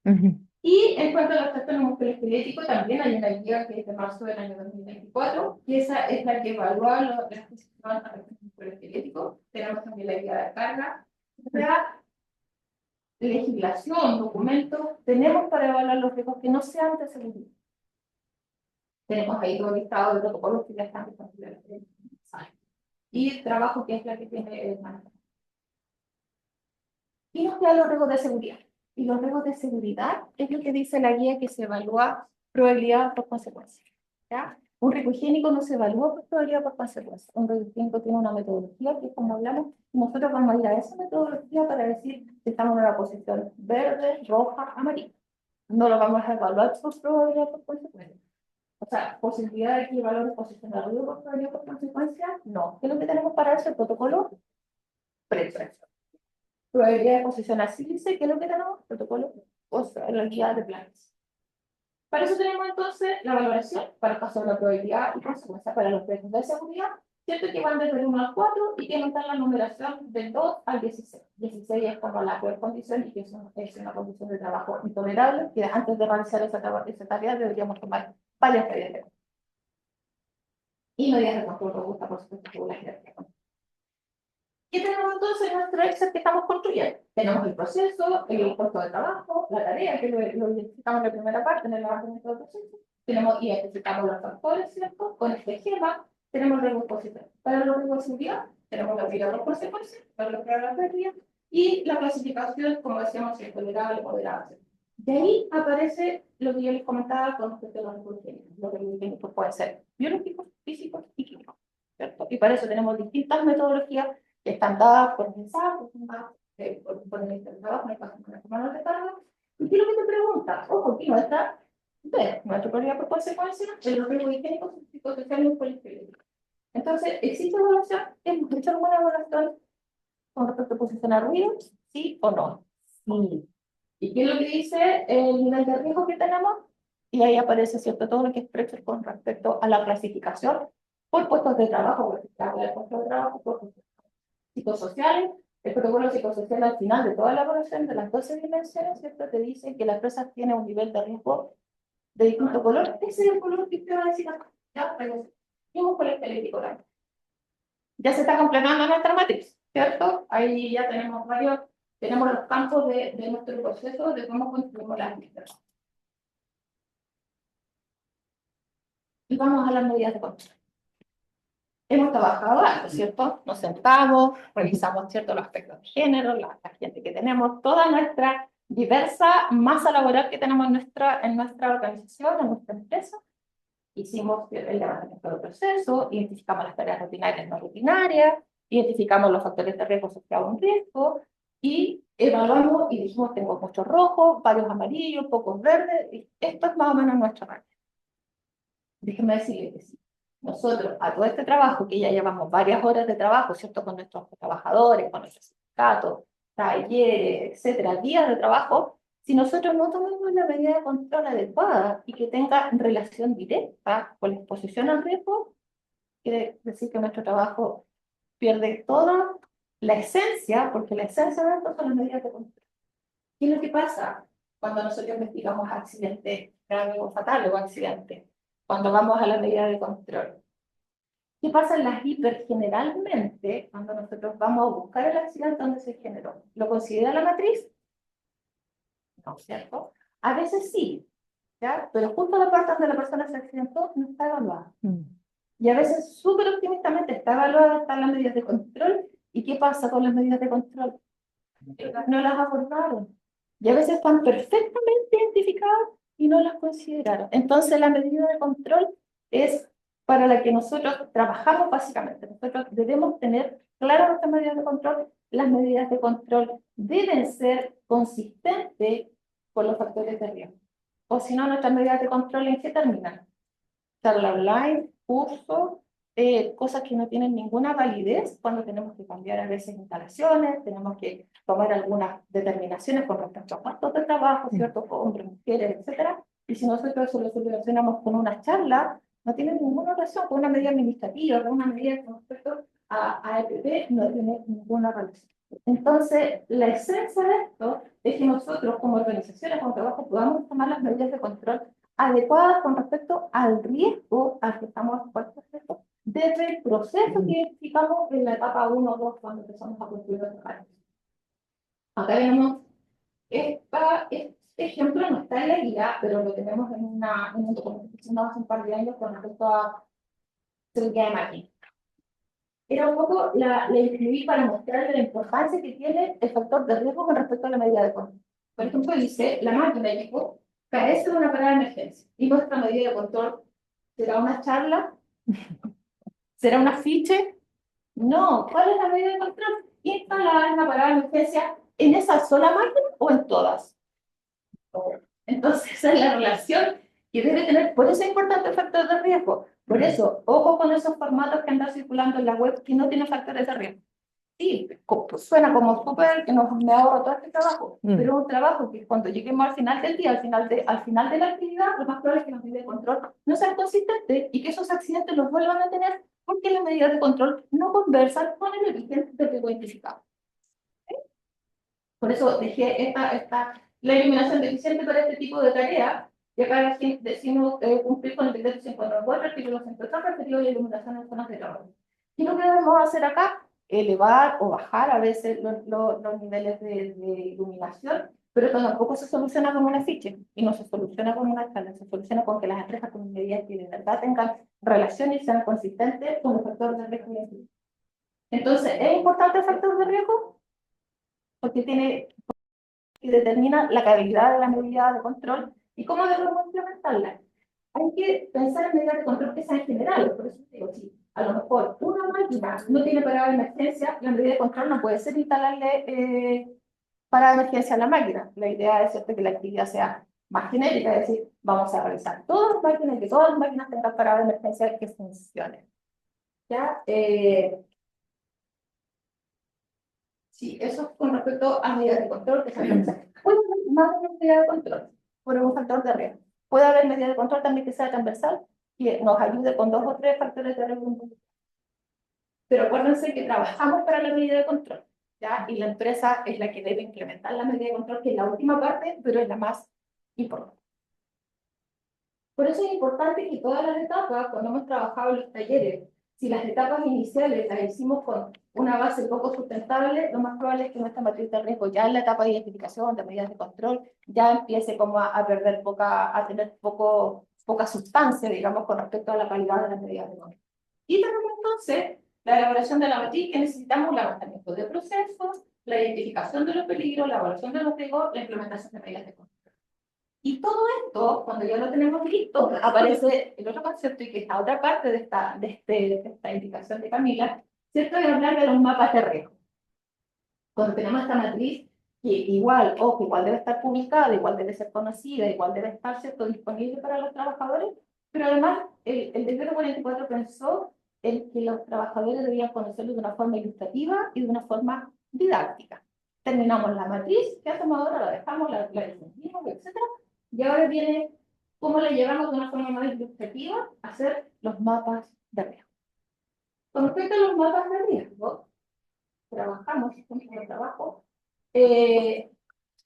Ujú. Y en cuanto a los trastornos musculoesqueléticos, también hay una guía que es de marzo del año 2024, y esa es la que evalúa la exposición a trastornos musculoesqueléticos. Tenemos también la guía de carga. La legislación, documentos, tenemos para evaluar los riesgos que no sean de seguridad. Tenemos ahí todo el listado de protocolos que ya están disponibles. Y el trabajo que es la que tiene el manejo. Y nos quedan los riesgos de seguridad. Y los riesgos de seguridad es lo que dice la guía que se evalúa probabilidad por consecuencia. ¿Ya? Un riesgo higiénico no se evalúa por probabilidad por consecuencia. Un riesgo higiénico tiene una metodología que, como hablamos, nosotros vamos a ir a esa metodología para decir si estamos en una posición verde, roja, amarilla. No lo vamos a evaluar por probabilidad por consecuencia. O sea, posibilidad de que el valor de posición de riesgo por probabilidad por consecuencia, no. ¿Qué es lo que tenemos para ese protocolo? Preextracción. Probabilidad de posición así dice que es lo que tenemos, protocolo, o sea, la guía de planes. Para eso tenemos entonces la valoración para el caso de la probabilidad y consecuencia para los riesgos de seguridad, cierto que van desde el 1 al 4 y que no está en la numeración del 2 al 16. 16 es como la peor condición y que es una condición de trabajo intolerable, que antes de realizar esa tarea deberíamos tomar varias medidas. Y medidas de control robusta, por supuesto, según la jerarquía. ¿Qué tenemos entonces en nuestro Excel que estamos construyendo? Tenemos el proceso, el puesto de trabajo, la tarea, que lo identificamos en la primera parte, en el levantamiento del proceso. Identificamos los factores, ¿cierto? Con este esquema tenemos riesgos positivos. Para los riesgos de seguridad, tenemos la teoría de las consecuencias, para lograr la pérdida, y la clasificación, como decíamos, si es tolerable, moderable. De ahí aparece lo que yo les comentaba con respecto a los riesgos químicos. Los riesgos químicos pueden ser biológicos, físicos y químicos, ¿cierto? Y para eso tenemos distintas metodologías que están dadas por pensar, por el Ministerio de Trabajo, en el caso de las semanas de carga. ¿Y qué es lo que te pregunta? Ojo, que nuestra prioridad por consecuencia de los riesgos higiénicos, psicosociales y políticos. Entonces, ¿existe evaluación? ¿Hemos hecho alguna evaluación con respecto a posicionar ruidos? ¿Sí o no? Sí. ¿Y qué es lo que dice el nivel de riesgo que tenemos? Y ahí aparece, ¿cierto?, todo lo que es precio con respecto a la clasificación por puestos de trabajo, por puestos de trabajo, por puestos psicosociales. El protocolo psicosocial al final de toda la evaluación de las 12 dimensiones, ¿cierto?, te dice que la empresa tiene un nivel de riesgo de distinto color. Ese es el color que te va a decir acá. Ya, seguimos con el esquelético. Ya se está completando nuestra matriz, ¿cierto? Ahí ya tenemos tenemos los campos de nuestro proceso de cómo construimos las listas. Y vamos a las medidas de control. Hemos trabajado algo, ¿cierto? Nos sentamos, revisamos, ¿cierto?, los aspectos de género, la gente que tenemos, toda nuestra diversa masa laboral que tenemos en nuestra organización, en nuestra empresa. Hicimos el levantamiento del proceso, identificamos las tareas rutinarias y no rutinarias, identificamos los factores de riesgo asociados a un riesgo, y evaluamos y dijimos, tengo muchos rojos, varios amarillos, pocos verdes, y esto es más o menos nuestra rango. Déjenme decirles que sí. Nosotros, a todo este trabajo, que ya llevamos varias horas de trabajo, ¿cierto?, con nuestros trabajadores, con nuestros sindicatos, talleres, etcétera, días de trabajo, si nosotros no tomamos la medida de control adecuada y que tenga relación directa con la exposición al riesgo, quiere decir que nuestro trabajo pierde toda la esencia, porque la esencia de esto son las medidas de control. ¿Qué es lo que pasa cuando nosotros investigamos accidentes graves o fatales o accidentes? Cuando vamos a la medida de control. ¿Qué pasa en las hiper generalmente cuando nosotros vamos a buscar el accidente donde se generó? ¿Lo considera la matriz? No, ¿cierto? A veces sí, ¿ya? Pero justo la parte donde la persona se accidentó no está evaluada. Y a veces súper optimistamente está evaluada, están las medidas de control. ¿Y qué pasa con las medidas de control? No las abordaron. Y a veces están perfectamente identificadas y no las consideraron. Entonces la medida de control es para la que nosotros trabajamos básicamente. Nosotros debemos tener claras nuestras medidas de control. Las medidas de control deben ser consistentes con los factores de riesgo. O si no, nuestras medidas de control, ¿en qué terminan? Charla online, curso, cosas que no tienen ninguna validez cuando tenemos que cambiar a veces instalaciones, tenemos que tomar algunas determinaciones con respecto a puestos de trabajo, ¿cierto? Hombres, mujeres, etcétera. Y si nosotros eso lo solucionamos con una charla, no tiene ninguna relación con una medida administrativa, con una medida con respecto a EPP, no tiene ninguna relación. Entonces, la esencia de esto es que nosotros como organizaciones, como trabajo, podamos tomar las medidas de control adecuadas con respecto al riesgo al que estamos expuestos desde el proceso que identificamos en la etapa 1 o 2 cuando empezamos a construir nuestros áreas. Acá vemos, este ejemplo no está en la guía, pero lo tenemos en un documento que hicimos hace un par de años con respecto a seguridad de máquina. Era un poco, la incluí para mostrarle la importancia que tiene el factor de riesgo con respecto a la medida de control. Por ejemplo, dice, la máquina de equipo carece de una parada de emergencia. ¿Y nuestra medida de control será una charla? ¿Será un afiche? No. ¿Cuál es la medida de control? Instalar la parada de emergencia en esa sola máquina o en todas. Entonces, esa es la relación que debe tener. Por eso es importante el factor de riesgo. Por eso, ojo con esos formatos que andan circulando en la web que no tienen factores de riesgo. Sí, pues suena como súper que me ahorro todo este trabajo, pero es un trabajo que cuando lleguemos al final del día, al final de la actividad, lo más probable es que las medidas de control no sean consistentes y que esos accidentes los vuelvan a tener porque las medidas de control no conversan con el origen del riesgo identificado. ¿Sí? Por eso dejé la iluminación deficiente para este tipo de tareas, y acá decimos cumplir con el decreto 594, artículo 103, referido a la iluminación en zonas de trabajo. ¿Qué es lo que debemos hacer acá? Elevar o bajar a veces los niveles de iluminación, pero esto tampoco se soluciona con un afiche y no se soluciona con una escala, se soluciona con que las empresas con medidas que de verdad tengan relaciones y sean consistentes con los factores de riesgo. Entonces, ¿es importante el factor de riesgo? Porque tiene y determina la calidad de la medida de control y cómo debemos implementarla. Hay que pensar en medidas de control que sean generales, por eso digo, sí, a lo mejor una máquina no tiene parada de emergencia, la medida de control no puede ser instalarle parada de emergencia a la máquina. La idea es ¿cierto? Que la actividad sea más genérica, es decir, vamos a revisar todas las máquinas, que todas las máquinas tengan parada de emergencia que funcionen. ¿Ya? Sí, eso es con respecto a medidas de control que se realizan. Puede haber más de una medida de control por un factor de riesgo. Puede haber medidas de control también que sea transversal y nos ayude con 2 o 3 factores de riesgo. Pero acuérdense que trabajamos para la medida de control, ¿ya? Y la empresa es la que debe implementar la medida de control, que es la última parte, pero es la más importante. Por eso es importante que todas las etapas, cuando hemos trabajado en los talleres, si las etapas iniciales las hicimos con una base poco sustentable, lo más probable es que nuestra matriz de riesgo ya en la etapa de identificación, de medidas de control, ya empiece como a perder a tener poca sustancia, digamos, con respecto a la calidad de las medidas de control. Y tenemos entonces la elaboración de la matriz, que necesitamos el levantamiento de procesos, la identificación de los peligros, la evaluación de los riesgos, la implementación de medidas de control. Y todo esto, cuando ya lo tenemos listo, aparece el otro concepto y que esta otra parte de esta indicación de Camila, ¿cierto? De hablar de los mapas de riesgo. Cuando tenemos esta matriz, que igual, ojo, igual debe estar publicada, igual debe ser conocida, igual debe estar, ¿cierto?, disponible para los trabajadores, pero además el decreto 44 pensó en que los trabajadores debían conocerlo de una forma ilustrativa y de una forma didáctica. Terminamos la matriz, ¿qué hacemos ahora? La dejamos, la definimos, etc. Y ahora viene cómo le llevamos de una forma más ilustrativa a hacer los mapas de riesgo. Con respecto a los mapas de riesgo, trabajamos con el trabajo.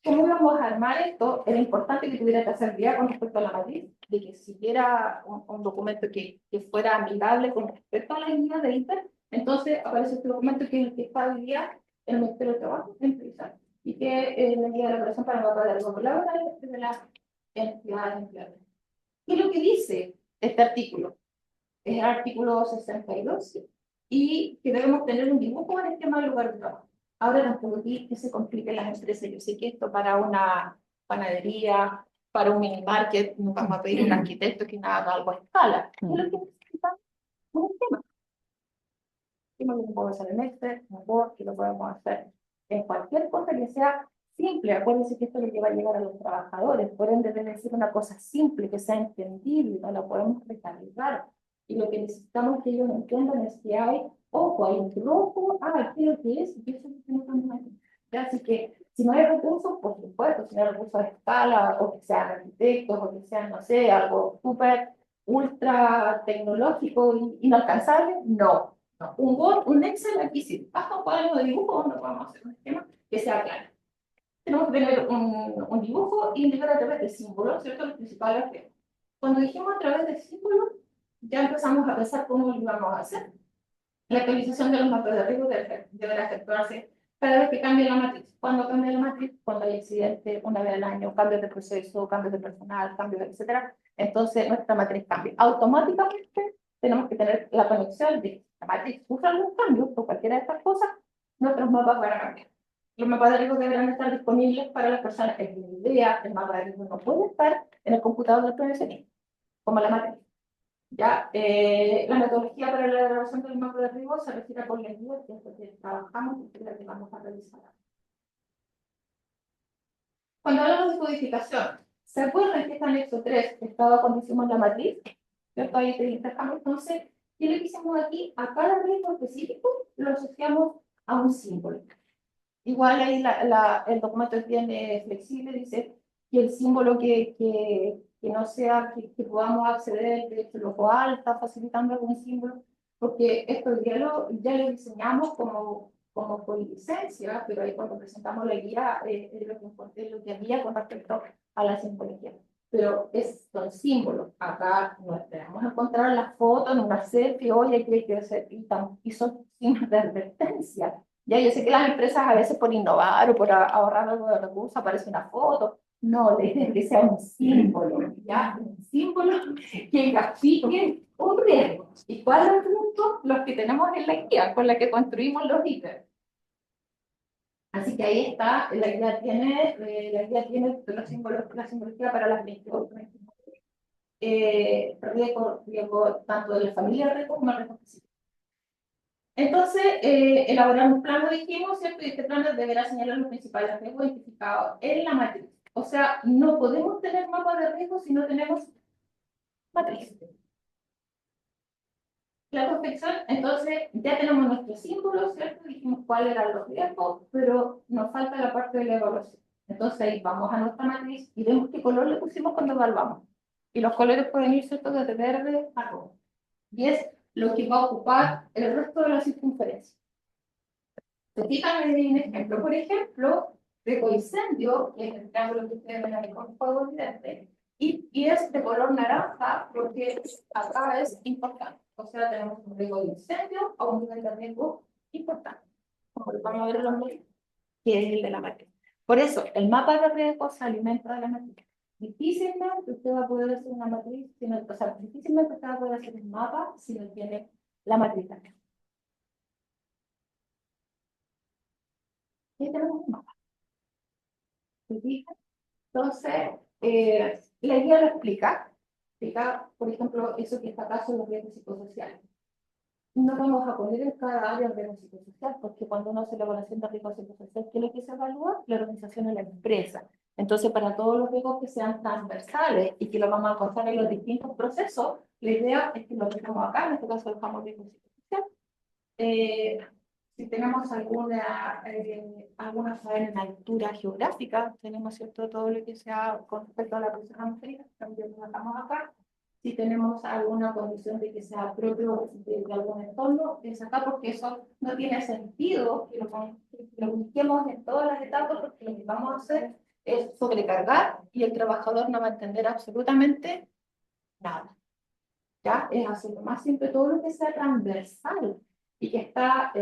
¿Cómo vamos a armar esto? Era importante que tuviera que hacer guía con respecto a la matriz, de que siguiera un documento que fuera amigable con respecto a las guías de INPE. Entonces aparece este documento que es el que está hoy día en el Ministerio de Trabajo, en Prisa, y que es la guía de elaboración para el mapa de riesgo laboral de las entidades empleadoras. ¿Qué es lo que dice este artículo? es el artículo 62, y que debemos tener un dibujo en el tema del lugar de trabajo. Ahora tampoco aquí que se compliquen las empresas. Yo sé que esto para una panadería, para un mini market, nos vamos a pedir a un arquitecto que haga algo a escala. ¿Qué es lo que necesitamos? Un esquema. Que lo puedo hacer en Excel, en Word, que lo podemos hacer en cualquier cosa que sea simple. Acuérdense que esto es lo que va a llegar a los trabajadores, por ende debe ser una cosa simple, que sea entendible, no la podemos recalibrar. Y lo que necesitamos que ellos entiendan es que hay, ojo, hay un rojo, ¿qué es lo que es? Y eso es lo que no estamos aquí. Así que, si no hay recursos, por supuesto, si no hay recursos de escala, o que sean arquitectos, o que sean, no sé, algo súper, ultra tecnológico, inalcanzable, no. No, un Word, un Excel, aquí sí, basta un cuaderno de dibujo donde podemos hacer un esquema que sea claro. Tenemos que tener un dibujo y indicar a través de símbolos, ¿cierto? Los principales temas. Cuando dijimos a través de símbolos, ya empezamos a pensar cómo lo íbamos a hacer. La actualización de los mapas de riesgo deberá efectuarse cada vez que cambie la matriz. Cuando cambia la matriz, cuando hay accidente, una vez al año, cambios de proceso, cambios de personal, cambios, etcétera, entonces nuestra matriz cambia. Automáticamente tenemos que tener la conexión de la matriz sufre algún cambio por cualquiera de estas cosas, nuestros mapas van a cambiar. Los mapas de riesgo deberán estar disponibles para las personas. Es mi idea, el mapa de riesgo no puede estar en el computador del profesional, como la matriz. Ya, la metodología para la elaboración del mapa de riesgo se refiere por la guía que es lo que trabajamos y que es la que vamos a realizar. Cuando hablamos de codificación, ¿se acuerdan que está en anexo 3 estaba cuando hicimos la matriz? ¿Cierto? Ahí te intercambio. Entonces, ¿qué le hicimos aquí? A cada riesgo específico lo asociamos a un símbolo. Igual ahí el documento tiene flexible, dice que el símbolo que no sea, que podamos acceder de lo cual está facilitando algún símbolo, porque esto ya lo diseñamos como con licencia, pero ahí cuando presentamos la guía es lo que había con respecto a la simbología. Pero son símbolos. Acá no esperamos encontrar la foto en una selfie, oye, ¿qué hay que hacer? Y son signos de advertencia. Ya, yo sé que las empresas a veces por innovar o por ahorrar algo de recursos aparece una foto. No, la idea es que sea un símbolo, ¿ya? Un símbolo que grafique un riesgo. ¿Y cuáles son los riesgos? Los que tenemos en la guía, con la que construimos los ítems. Así que ahí está, la guía tiene los símbolos, la simbología para las 28. Riesgo tanto de la familia de riesgo como el riesgo específico. Entonces, elaborar un plano, dijimos, ¿cierto? Y este plano deberá señalar los principales riesgos identificados en la matriz. O sea, no podemos tener mapa de riesgos si no tenemos matriz. La confección, entonces, ya tenemos nuestros símbolos, ¿cierto? Dijimos cuáles eran los riesgos, pero nos falta la parte de la evaluación. Entonces, ahí vamos a nuestra matriz y vemos qué color le pusimos cuando evaluamos. Y los colores pueden ir, ¿cierto? Desde verde a rojo. Y es lo que va a ocupar el resto de la circunferencia. Se fijan en un ejemplo, por ejemplo, de coincendio, que es el triángulo que ustedes ven ahí con fuego evidente, y es de color naranja porque acá es importante. O sea, tenemos un riesgo de incendio o un nivel de riesgo importante. Como lo vamos a ver en los medios, que es el de la matriz. Por eso, el mapa de riesgo se alimenta de la matriz. Difícilmente usted va a poder hacer una matriz, o sea, difícilmente usted va a poder hacer un mapa si no tiene la matriz también. Aquí tenemos un mapa. ¿Se fijan? Entonces, la guía lo explica, por ejemplo, eso que está acá son los riesgos psicosociales. No vamos a poner en cada área el riesgo psicosocial, porque cuando uno hace la evaluación de riesgo psicosocial, ¿qué es lo que se evalúa? La organización de la empresa. Entonces, para todos los riesgos que sean transversales y que lo vamos a alcanzar en los distintos procesos, la idea es que lo dejamos acá, en este caso dejamos riesgo psicosocial. Si tenemos alguna falla en altura geográfica, tenemos cierto todo lo que sea con respecto a la presión atmosférica, también lo dejamos acá. Si tenemos alguna condición de que sea propio de algún entorno, es acá, porque eso no tiene sentido que lo busquemos en todas las etapas, porque lo que vamos a hacer es sobrecargar y el trabajador no va a entender absolutamente nada. ¿Ya? Es hacer lo más simple todo lo que sea transversal y que está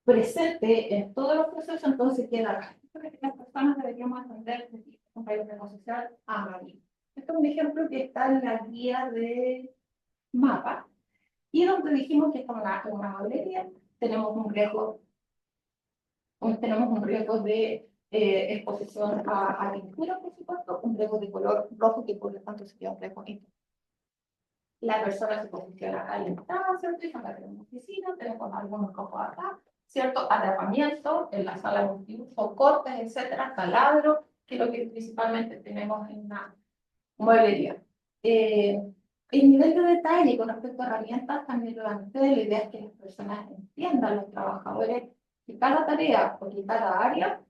presente en todos los procesos, entonces queda acá. Las personas deberíamos aprender un país de social amarillo. Esto es un ejemplo que está en la guía de mapa, y donde dijimos que estamos en una galería, tenemos un riesgo de exposición a pintura, por supuesto, un riesgo de color rojo que por lo tanto sería un riesgo importante. La persona se posiciona acá en la instancia, acá tenemos oficina, tenemos algunos cojos acá, ¿cierto? Atrapamiento en la sala de multiuso, cortes, etcétera, taladro, que es lo que principalmente tenemos en una mueblería. El nivel de detalle con respecto a herramientas también lo dan ustedes. La idea es que las personas entiendan, los trabajadores, que cada tarea o que cada área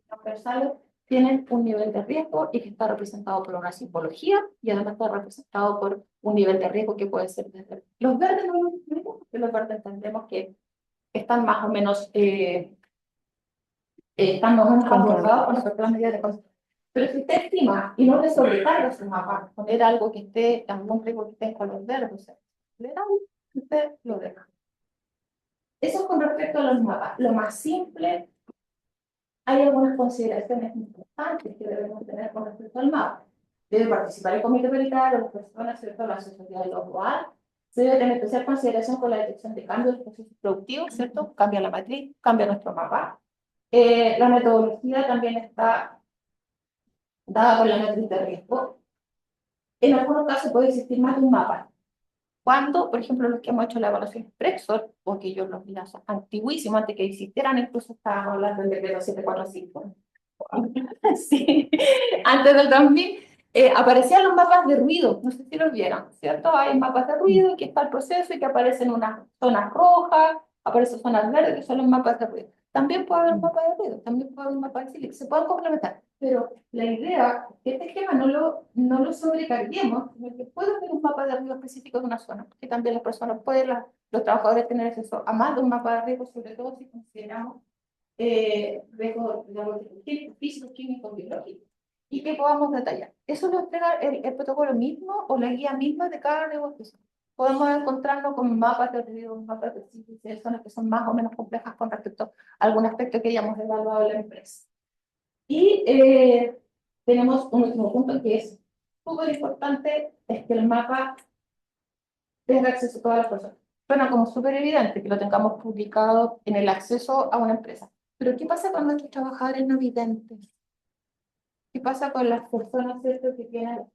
transversales tienen un nivel de riesgo y que está representado por una simbología y además está representado por un nivel de riesgo que puede ser desde los verdes, no los incluimos, porque los verdes entendemos que están más o menos abordados con respecto a las medidas de control. Pero si usted estima y no le sobrecarga su mapa, poner algo que esté, algún riesgo que esté en color verde, o sea, usted lo deja. Eso es con respecto a los mapas. Lo más simple, hay algunas consideraciones importantes que debemos tener con respecto al mapa. Debe participar el comité paritario, las personas, ¿cierto? La sociedad de los OAR. Se debe tener especial consideración con la detección de cambios de procesos productivos, ¿cierto? Cambia la matriz, cambia nuestro mapa. La metodología también está dada por la matriz de riesgo. En algunos casos puede existir más de un mapa. Cuando, por ejemplo, los que hemos hecho la evaluación Expressor, porque yo los vi antiguísimos, antes que existieran, incluso estábamos hablando del decreto 745. Sí, antes del 2000, aparecían los mapas de ruido, no sé si los vieron, ¿cierto? Hay mapas de ruido, que está el proceso y que aparecen unas zonas rojas, aparecen zonas verdes, que son los mapas de ruido. También puede haber un mapa de ruido, también puede haber un mapa de sílice, se pueden complementar, pero la idea es que este esquema no lo sobrecarguemos, sino que puede haber un mapa de ruido específico de una zona, que también las personas pueden, los trabajadores tener acceso a más de un mapa de riesgo, sobre todo si consideramos riesgos, digamos, físicos, químicos, biológicos, y que podamos detallar. Eso lo entrega el protocolo mismo o la guía misma de cada negociación. Podemos encontrarnos con mapas de riesgos, mapas de zonas que son más o menos complejas con respecto a algún aspecto que hayamos evaluado en la empresa. Y tenemos un último punto que es súper importante, es que el mapa tenga acceso a todas las personas. Suena como súper evidente que lo tengamos publicado en el acceso a una empresa. Pero ¿qué pasa con nuestros trabajadores no videntes? ¿Qué pasa con las personas, ¿cierto?, que tienen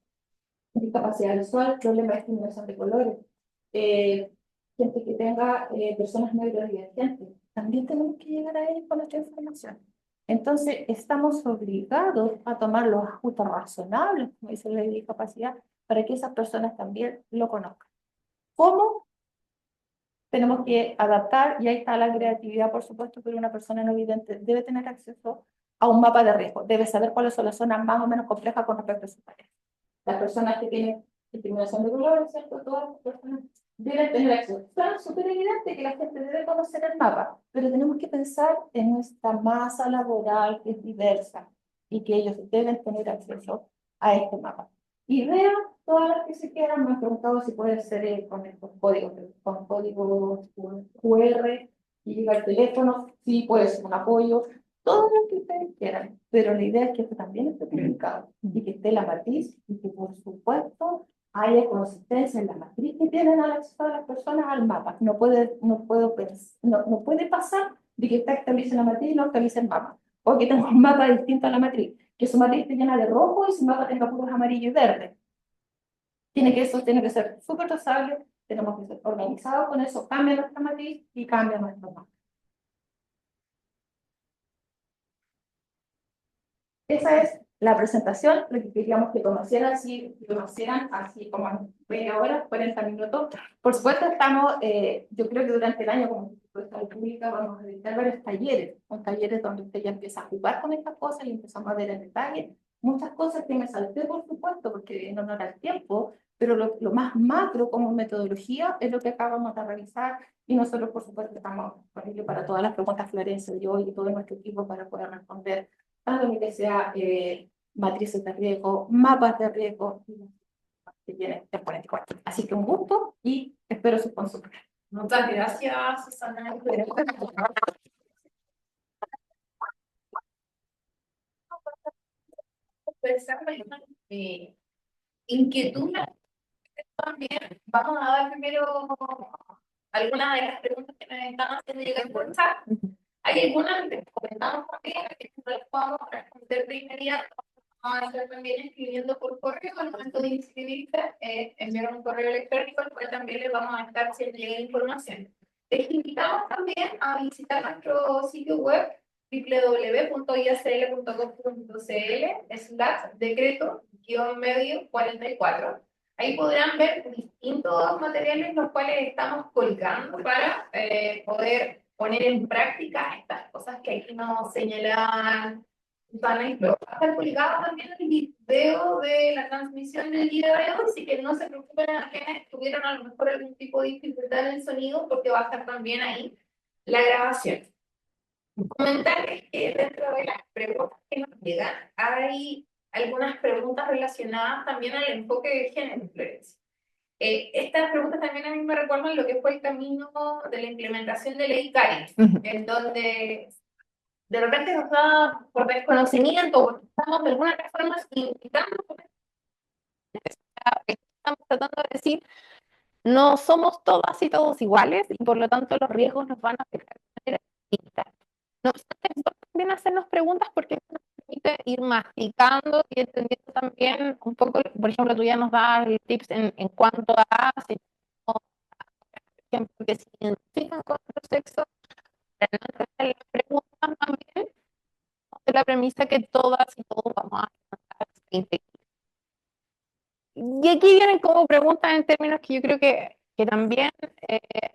discapacidad visual, problemas de discriminación de colores? Gente que tenga personas neurodivergentes. También tenemos que llegar a ellos con nuestra información. Entonces, estamos obligados a tomar los ajustes razonables, como dice la ley de discapacidad, para que esas personas también lo conozcan. ¿Cómo? Tenemos que adaptar, y ahí está la creatividad, por supuesto, pero una persona no vidente debe tener acceso a un mapa de riesgo, debe saber cuáles son las zonas más o menos complejas con respecto a su tarea. Las personas que tienen discriminación de colores, ¿cierto? Todas las personas deben tener acceso. Es súper evidente que la gente debe conocer el mapa, pero tenemos que pensar en nuestra masa laboral que es diversa y que ellos deben tener acceso a este mapa. Y vean todas las que se quieran, me han preguntado si puede ser con estos códigos, con códigos QR y llega al teléfono, sí puede ser un apoyo, todo lo que ustedes quieran, pero la idea es que esto también esté publicado y que esté la matriz y que por supuesto haya consistencia en la matriz que tienen al acceso de las personas al mapa. No puede pasar de que usted actualice la matriz y no actualice el mapa, o que tenga un mapa distinto a la matriz, que su matriz esté llena de rojo y su mapa tenga puros amarillo y verde. Eso tiene que ser súper trazable, tenemos que ser organizados con eso, cambia nuestra matriz y cambia nuestro mapa. Esa es la presentación, lo que queríamos que conocieran así como en media hora, 40 minutos. Por supuesto, yo creo que durante el año, como salud pública, vamos a dedicar varios talleres, talleres donde usted ya empieza a jugar con estas cosas y empezamos a ver en detalle muchas cosas que me salté, por supuesto, porque no era el tiempo, pero lo más macro como metodología es lo que acabamos de revisar y nosotros, por supuesto, estamos disponibles para todas las preguntas, Florencia, yo y todo nuestro equipo para poder responder tanto lo que sea matrices de riesgo, mapas de riesgo, que tiene el 44. Así que un gusto y espero su consulta. Muchas gracias, Susana. Inquietud también vamos a dar primero algunas de las preguntas que nos están haciendo llegar por chat. Hay algunas que comentamos también, que no les podamos responder de inmediato. Vamos a estar también escribiendo por correo al momento de inscribirse, enviar un correo electrónico, al cual también les vamos a estar haciendo llegar información. Les invitamos también a visitar nuestro sitio web www.iacl.gov.cl/decreto-medio 44. Ahí podrán ver distintos materiales los cuales estamos colgando para poder poner en práctica estas cosas que aquí nos señalaban. Van a estar colgado también el video de la transmisión del día de hoy, así que no se preocupen a quienes tuvieron a lo mejor algún tipo de dificultad en el sonido, porque va a estar también ahí la grabación. Comentarles que dentro de las preguntas que nos llegan hay algunas preguntas relacionadas también al enfoque de género, Florencia. Estas preguntas también a mí me recuerdan lo que fue el camino de la implementación de ley CARI, en donde de repente nos da por desconocimiento, porque estamos de alguna forma invitando, estamos tratando de decir, no somos todas y todos iguales y por lo tanto los riesgos nos van a afectar de manera distinta. No obstante, es importante también hacernos preguntas porque eso nos permite ir masticando y entendiendo también un poco, por ejemplo, tú ya nos das tips en cuanto a, si no, por ejemplo, que se identifican con otro sexo, pero no entrar en las preguntas también, de la premisa que todas y todos vamos a integrar. Y aquí vienen como preguntas en términos que yo creo que también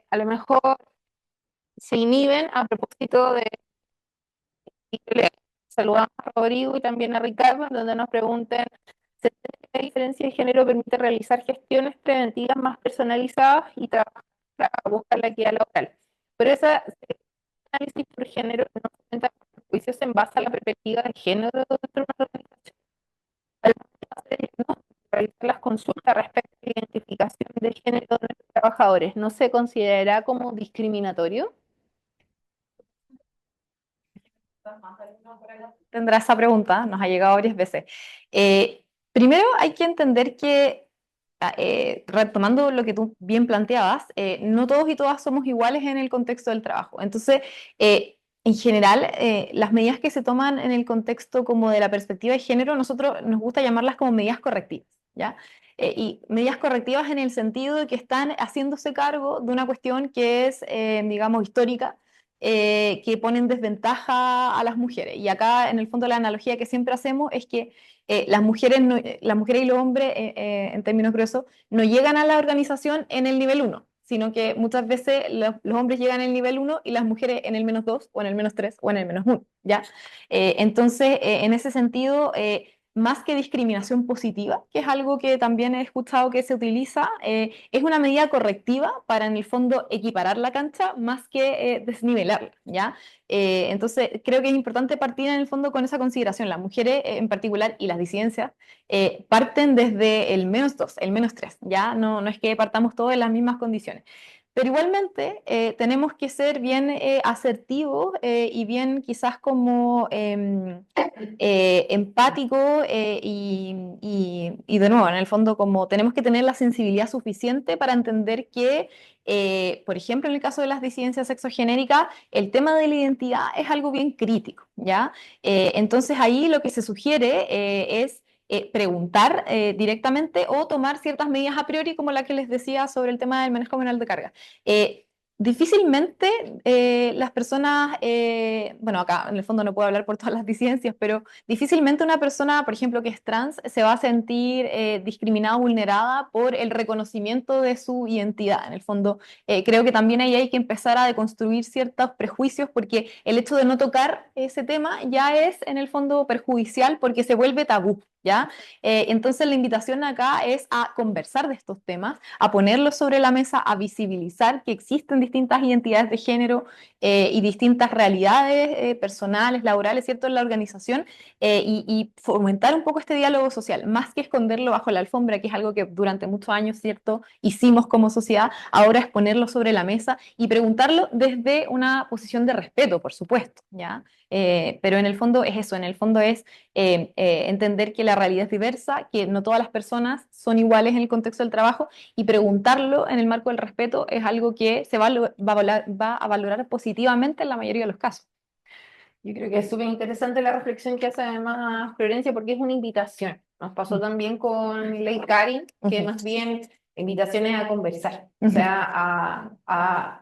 a lo mejor se inhiben a propósito de... Saludamos a Rodrigo y también a Ricardo, donde nos pregunten si la diferencia de género permite realizar gestiones preventivas más personalizadas y trabajar para buscar la equidad laboral. Pero ese análisis por género no se cuenta con juicios en base a la perspectiva de género dentro de una organización. Al realizar las consultas respecto a la identificación de género de los trabajadores, ¿no se considerará como discriminatorio? Tendrá esa pregunta, nos ha llegado varias veces. Primero hay que entender que, retomando lo que tú bien planteabas, no todos y todas somos iguales en el contexto del trabajo. Entonces, en general, las medidas que se toman en el contexto como de la perspectiva de género, nosotros nos gusta llamarlas como medidas correctivas, ¿ya? Y medidas correctivas en el sentido de que están haciéndose cargo de una cuestión que es, digamos, histórica, que pone en desventaja a las mujeres. Y acá, en el fondo, la analogía que siempre hacemos es que las mujeres, las mujeres y los hombres, en términos gruesos, no llegan a la organización en el nivel 1, sino que muchas veces los hombres llegan en el nivel 1 y las mujeres en el -2 o en el -3 o en el -1, ¿ya? Entonces, en ese sentido, más que discriminación positiva, que es algo que también he escuchado que se utiliza, es una medida correctiva para en el fondo equiparar la cancha más que desnivelarla, ¿ya? Entonces creo que es importante partir en el fondo con esa consideración. Las mujeres en particular y las disidencias parten desde el -2, el -3, ¿ya? No es que partamos todos en las mismas condiciones. Pero igualmente tenemos que ser bien asertivos y bien quizás como empático y de nuevo, en el fondo, como tenemos que tener la sensibilidad suficiente para entender que, por ejemplo, en el caso de las disidencias sexogenéricas, el tema de la identidad es algo bien crítico, ¿ya? Entonces ahí lo que se sugiere es preguntar directamente o tomar ciertas medidas a priori, como la que les decía sobre el tema del manejo mental de carga. Difícilmente las personas, bueno, acá en el fondo no puedo hablar por todas las disidencias, pero difícilmente una persona, por ejemplo, que es trans, se va a sentir discriminada o vulnerada por el reconocimiento de su identidad. En el fondo, creo que también ahí hay que empezar a deconstruir ciertos prejuicios, porque el hecho de no tocar ese tema ya es, en el fondo, perjudicial porque se vuelve tabú, ¿ya? Entonces la invitación acá es a conversar de estos temas, a ponerlos sobre la mesa, a visibilizar que existen distintas identidades de género y distintas realidades personales, laborales, ¿cierto?, en la organización y fomentar un poco este diálogo social, más que esconderlo bajo la alfombra, que es algo que durante muchos años, ¿cierto?, hicimos como sociedad, ahora es ponerlo sobre la mesa y preguntarlo desde una posición de respeto, por supuesto, ¿ya? Pero en el fondo es eso, en el fondo es entender que la realidad es diversa, que no todas las personas son iguales en el contexto del trabajo y preguntarlo en el marco del respeto es algo que va a valorar positivamente en la mayoría de los casos. Yo creo que es súper interesante la reflexión que hace además Florencia, porque es una invitación. Nos pasó también con Ley Karin, que Ujú. más bien invitaciones a conversar, o Ujú. sea, a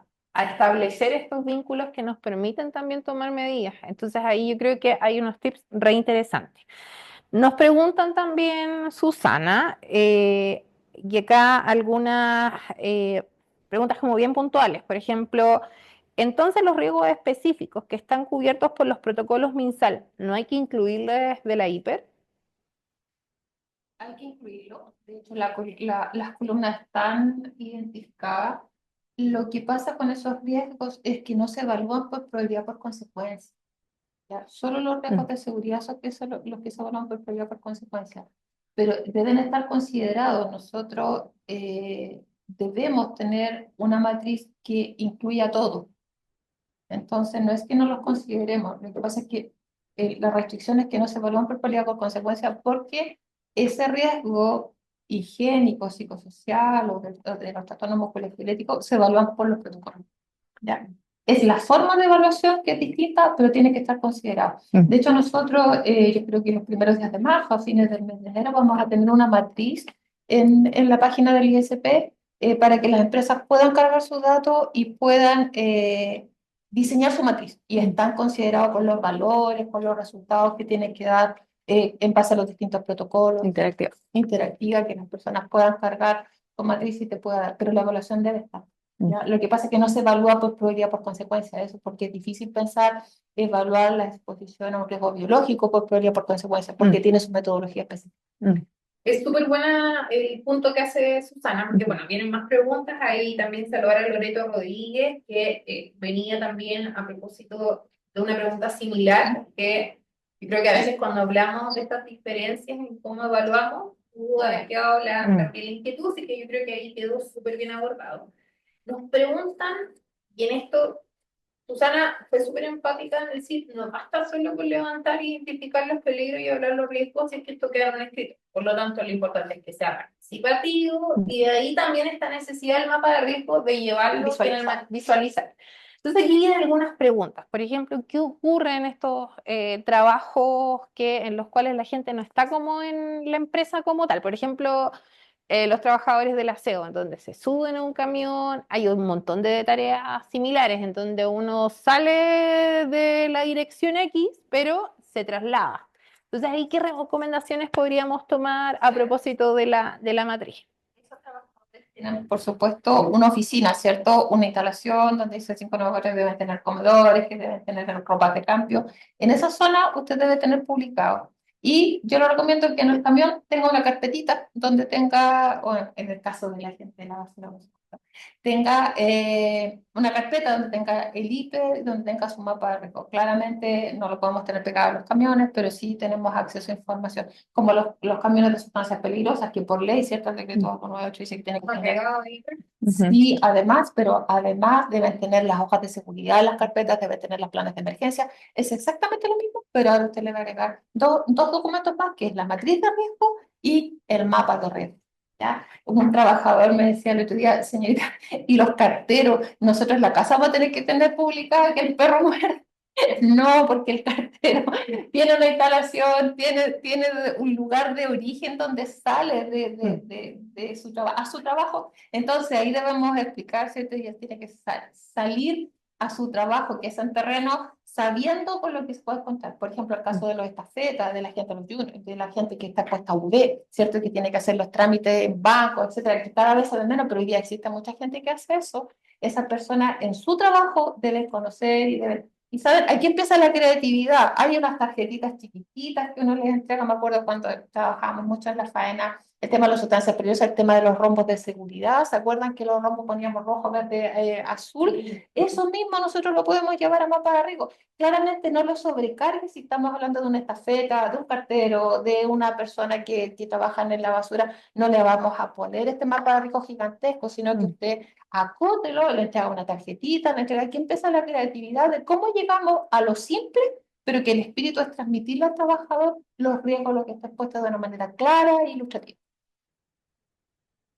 establecer estos vínculos que nos permiten también tomar medidas. Entonces ahí yo creo que hay unos tips re interesantes. Nos preguntan también, Susana, y acá algunas preguntas como bien puntuales. Por ejemplo, entonces los riesgos específicos que están cubiertos por los protocolos MinSal, ¿no hay que incluirles de la hiper? Hay que incluirlo. De hecho, las columnas están identificadas. Lo que pasa con esos riesgos es que no se evalúan por probabilidad por consecuencia. ¿Ya? Solo los riesgos de seguridad son los que se evalúan por probabilidad por consecuencia. Pero deben estar considerados. Nosotros debemos tener una matriz que incluya todo. Entonces, no es que no los consideremos, lo que pasa es que la restricción es que no se evalúan por probabilidad por consecuencia, porque ese riesgo higiénico, psicosocial o de los trastornos musculoesqueléticos se evalúan por los protocolos. ¿Ya? Es la forma de evaluación que es distinta, pero tiene que estar considerado. De hecho, nosotros, yo creo que los primeros días de marzo, a fines del mes de enero, vamos a tener una matriz en la página del ISP para que las empresas puedan cargar sus datos y puedan diseñar su matriz. Y están considerados con los valores, con los resultados que tienen que dar en base a los distintos protocolos. Interactiva, que las personas puedan cargar con matriz y te pueda dar, pero la evaluación debe estar. ¿Ya? Lo que pasa es que no se evalúa por probabilidad por consecuencia de eso, porque es difícil pensar evaluar la exposición a un riesgo biológico por probabilidad por consecuencia, porque tiene su metodología específica. Es súper buena el punto que hace Susana, porque bueno, vienen más preguntas. Ahí también saludar a Loreto Rodríguez, que venía también a propósito de una pregunta similar, que yo creo que a veces cuando hablamos de estas diferencias en cómo evaluamos, pudo haber quedado la piel inquietud, así que yo creo que ahí quedó súper bien abordado. Nos preguntan, y en esto Susana fue súper empática en decir, no basta solo con levantar e identificar los peligros y hablar los riesgos, si es que esto queda en escrito. Por lo tanto, lo importante es que sea participativo y de ahí también esta necesidad del mapa de riesgos de llevarlo visualizar. Entonces aquí vienen algunas preguntas. Por ejemplo, ¿qué ocurre en estos trabajos en los cuales la gente no está como en la empresa como tal? Por ejemplo, los trabajadores del aseo, en donde se suben a un camión, hay un montón de tareas similares, en donde uno sale de la dirección X, pero se traslada. Entonces, ¿ahí qué recomendaciones podríamos tomar a propósito de la matriz? Esos trabajadores tienen, por supuesto, una oficina, ¿cierto? Una instalación donde dice 5 trabajadores deben tener comedores, que deben tener ropas de cambio. En esa zona usted debe tener publicado. Y yo le recomiendo que en el camión tenga una carpetita donde tenga, o en el caso de la gente de la basura, tenga una carpeta donde tenga el IPE, donde tenga su mapa de riesgo. Claramente no lo podemos tener pegado a los camiones, pero sí tenemos acceso a información, como los camiones de sustancias peligrosas, que por ley, ¿cierto? El decreto 298 dice que tienen que tener. Sí, además, pero además deben tener las hojas de seguridad, las carpetas, deben tener los planes de emergencia. Es exactamente lo mismo, pero ahora usted le va a agregar dos documentos más, que es la matriz de riesgo y el mapa de riesgo. ¿Ya? Un trabajador me decía el otro día, señorita, y los carteros, nosotros en la casa vamos a tener que tener publicada que el perro muere. No, porque el cartero tiene una instalación, tiene un lugar de origen donde sale de su a su trabajo. Entonces ahí debemos explicar, ¿cierto? Y él tiene que salir a su trabajo, que es en terreno, sabiendo con lo que se puede contar. Por ejemplo, el caso de los estafetas, de la gente de los juniors, de la gente que está puesta a UV, ¿cierto? Que tiene que hacer los trámites en banco, etcétera, que cada vez se ven menos, pero hoy día existe mucha gente que hace eso. Esa persona en su trabajo debe conocer y debe. Y saben, aquí empieza la creatividad. Hay unas tarjetitas chiquititas que uno les entrega. Me acuerdo cuando trabajábamos mucho en la faena, el tema de las sustancias peligrosas, el tema de los rombos de seguridad. ¿Se acuerdan que los rombos poníamos rojo, verde, azul? Eso mismo nosotros lo podemos llevar a mapa de riesgo. Claramente no lo sobrecargue si estamos hablando de una estafeta, de un cartero, de una persona que trabaja en la basura. No le vamos a poner este mapa de riesgo gigantesco, sino que usted acótelo, le entrega una tarjetita, le entrega. Aquí empieza la creatividad de cómo llegamos a lo simple pero que el espíritu es transmitirle al trabajador los riesgos a los que está expuesto de una manera clara e ilustrativa.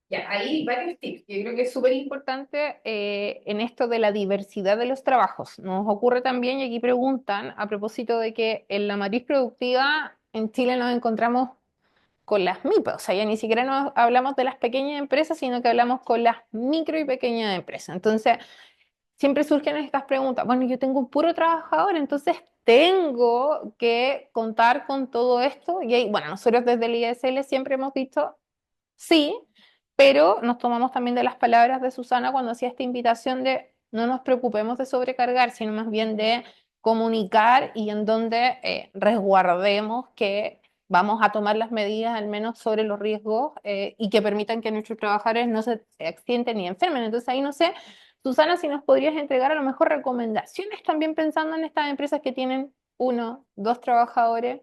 Ya, ahí varios tips. Yo creo que es súper importante en esto de la diversidad de los trabajos. Nos ocurre también, y aquí preguntan, a propósito de que en la matriz productiva en Chile nos encontramos con las MIPE, o sea, ya ni siquiera nos hablamos de las pequeñas empresas, sino que hablamos con las micro y pequeñas empresas. Entonces, siempre surgen estas preguntas. Bueno, yo tengo un puro trabajador, entonces tengo que contar con todo esto. Y ahí, bueno, nosotros desde el ISL siempre hemos dicho sí, pero nos tomamos también de las palabras de Susana cuando hacía esta invitación de no nos preocupemos de sobrecargar, sino más bien de comunicar y en donde resguardemos que vamos a tomar las medidas al menos sobre los riesgos y que permitan que nuestros trabajadores no se accidenten ni enfermen. Entonces ahí no sé, Susana, si nos podrías entregar a lo mejor recomendaciones también pensando en estas empresas que tienen uno, dos trabajadores.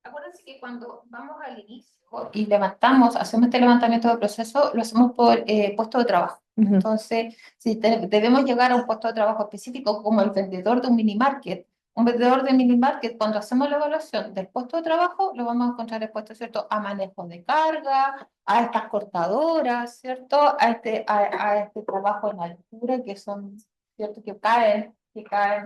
Acuérdense que cuando vamos al inicio y levantamos, hacemos este levantamiento de proceso, lo hacemos por puesto de trabajo. Ujú. Entonces, si debemos llegar a un puesto de trabajo específico como el vendedor de un mini market, un vendedor de mini market, cuando hacemos la evaluación del puesto de trabajo, lo vamos a encontrar expuesto, ¿cierto?, a manejo de carga, a estas cortadoras, ¿cierto?, a este trabajo en altura, que son, ¿cierto?, que caen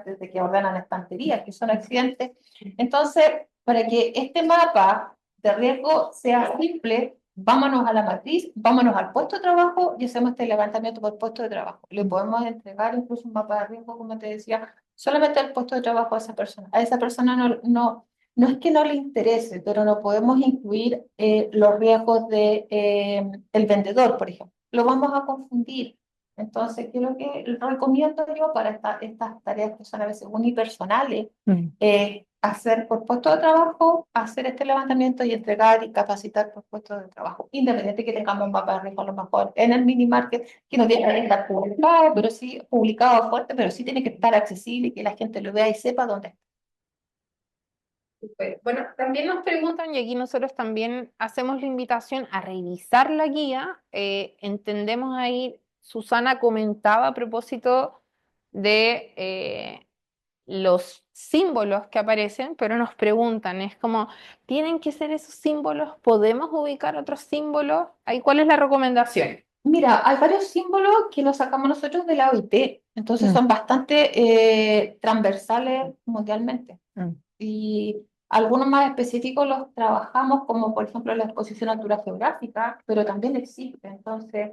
desde que ordenan estanterías, que son accidentes. Entonces, para que este mapa de riesgo sea simple, vámonos a la matriz, vámonos al puesto de trabajo y hacemos este levantamiento por puesto de trabajo. Le podemos entregar incluso un mapa de riesgo, como te decía, solamente al puesto de trabajo a esa persona. A esa persona no es que no le interese, pero no podemos incluir los riesgos el vendedor, por ejemplo. Lo vamos a confundir. Entonces, ¿qué es lo que recomiendo yo para estas tareas que son a veces unipersonales? Mm. Hacer por puesto de trabajo, hacer este levantamiento y entregar y capacitar por puesto de trabajo, independiente que tengamos un mapa de riesgo a lo mejor en el mini market, que no tiene que estar publicado, pero sí publicado fuerte, pero sí tiene que estar accesible y que la gente lo vea y sepa dónde está. Súper. Bueno, también nos preguntan, y aquí nosotros también hacemos la invitación a revisar la guía. Entendemos ahí, Susana comentaba a propósito de los símbolos que aparecen, pero nos preguntan, es como, ¿tienen que ser esos símbolos? ¿Podemos ubicar otros símbolos? Ahí, ¿cuál es la recomendación? Mira, hay varios símbolos que los sacamos nosotros de la OIT, entonces Mm. son bastante transversales mundialmente. Mm. Y algunos más específicos los trabajamos, como por ejemplo la exposición a altura geográfica, pero también existe. Entonces,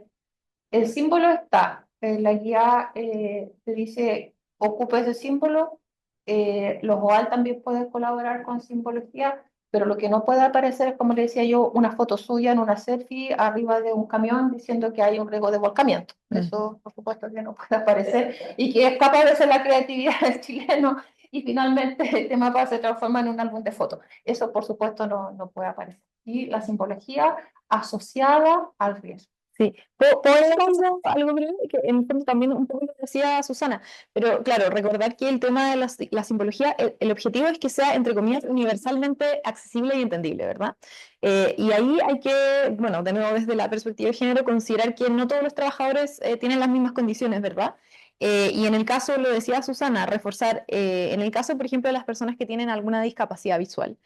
el símbolo está, la guía te dice, ocupa ese símbolo, los OAL también pueden colaborar con simbología, pero lo que no puede aparecer es, como le decía yo, una foto suya en una selfie arriba de un camión diciendo que hay un riesgo de volcamiento. Eso, por supuesto, que no puede aparecer y que es capaz de ser la creatividad del chileno y finalmente este mapa se transforma en un álbum de fotos. Eso, por supuesto, no puede aparecer. Y la simbología asociada al riesgo. Sí, puedo agregar algo breve, que en el fondo también un poco lo decía Susana, pero claro, recordar que el tema de la simbología, el objetivo es que sea, entre comillas, universalmente accesible y entendible, ¿verdad? Y ahí hay que, bueno, de nuevo desde la perspectiva de género, considerar que no todos los trabajadores tienen las mismas condiciones, ¿verdad? Y en el caso, lo decía Susana, reforzar, en el caso, por ejemplo, de las personas que tienen alguna discapacidad visual.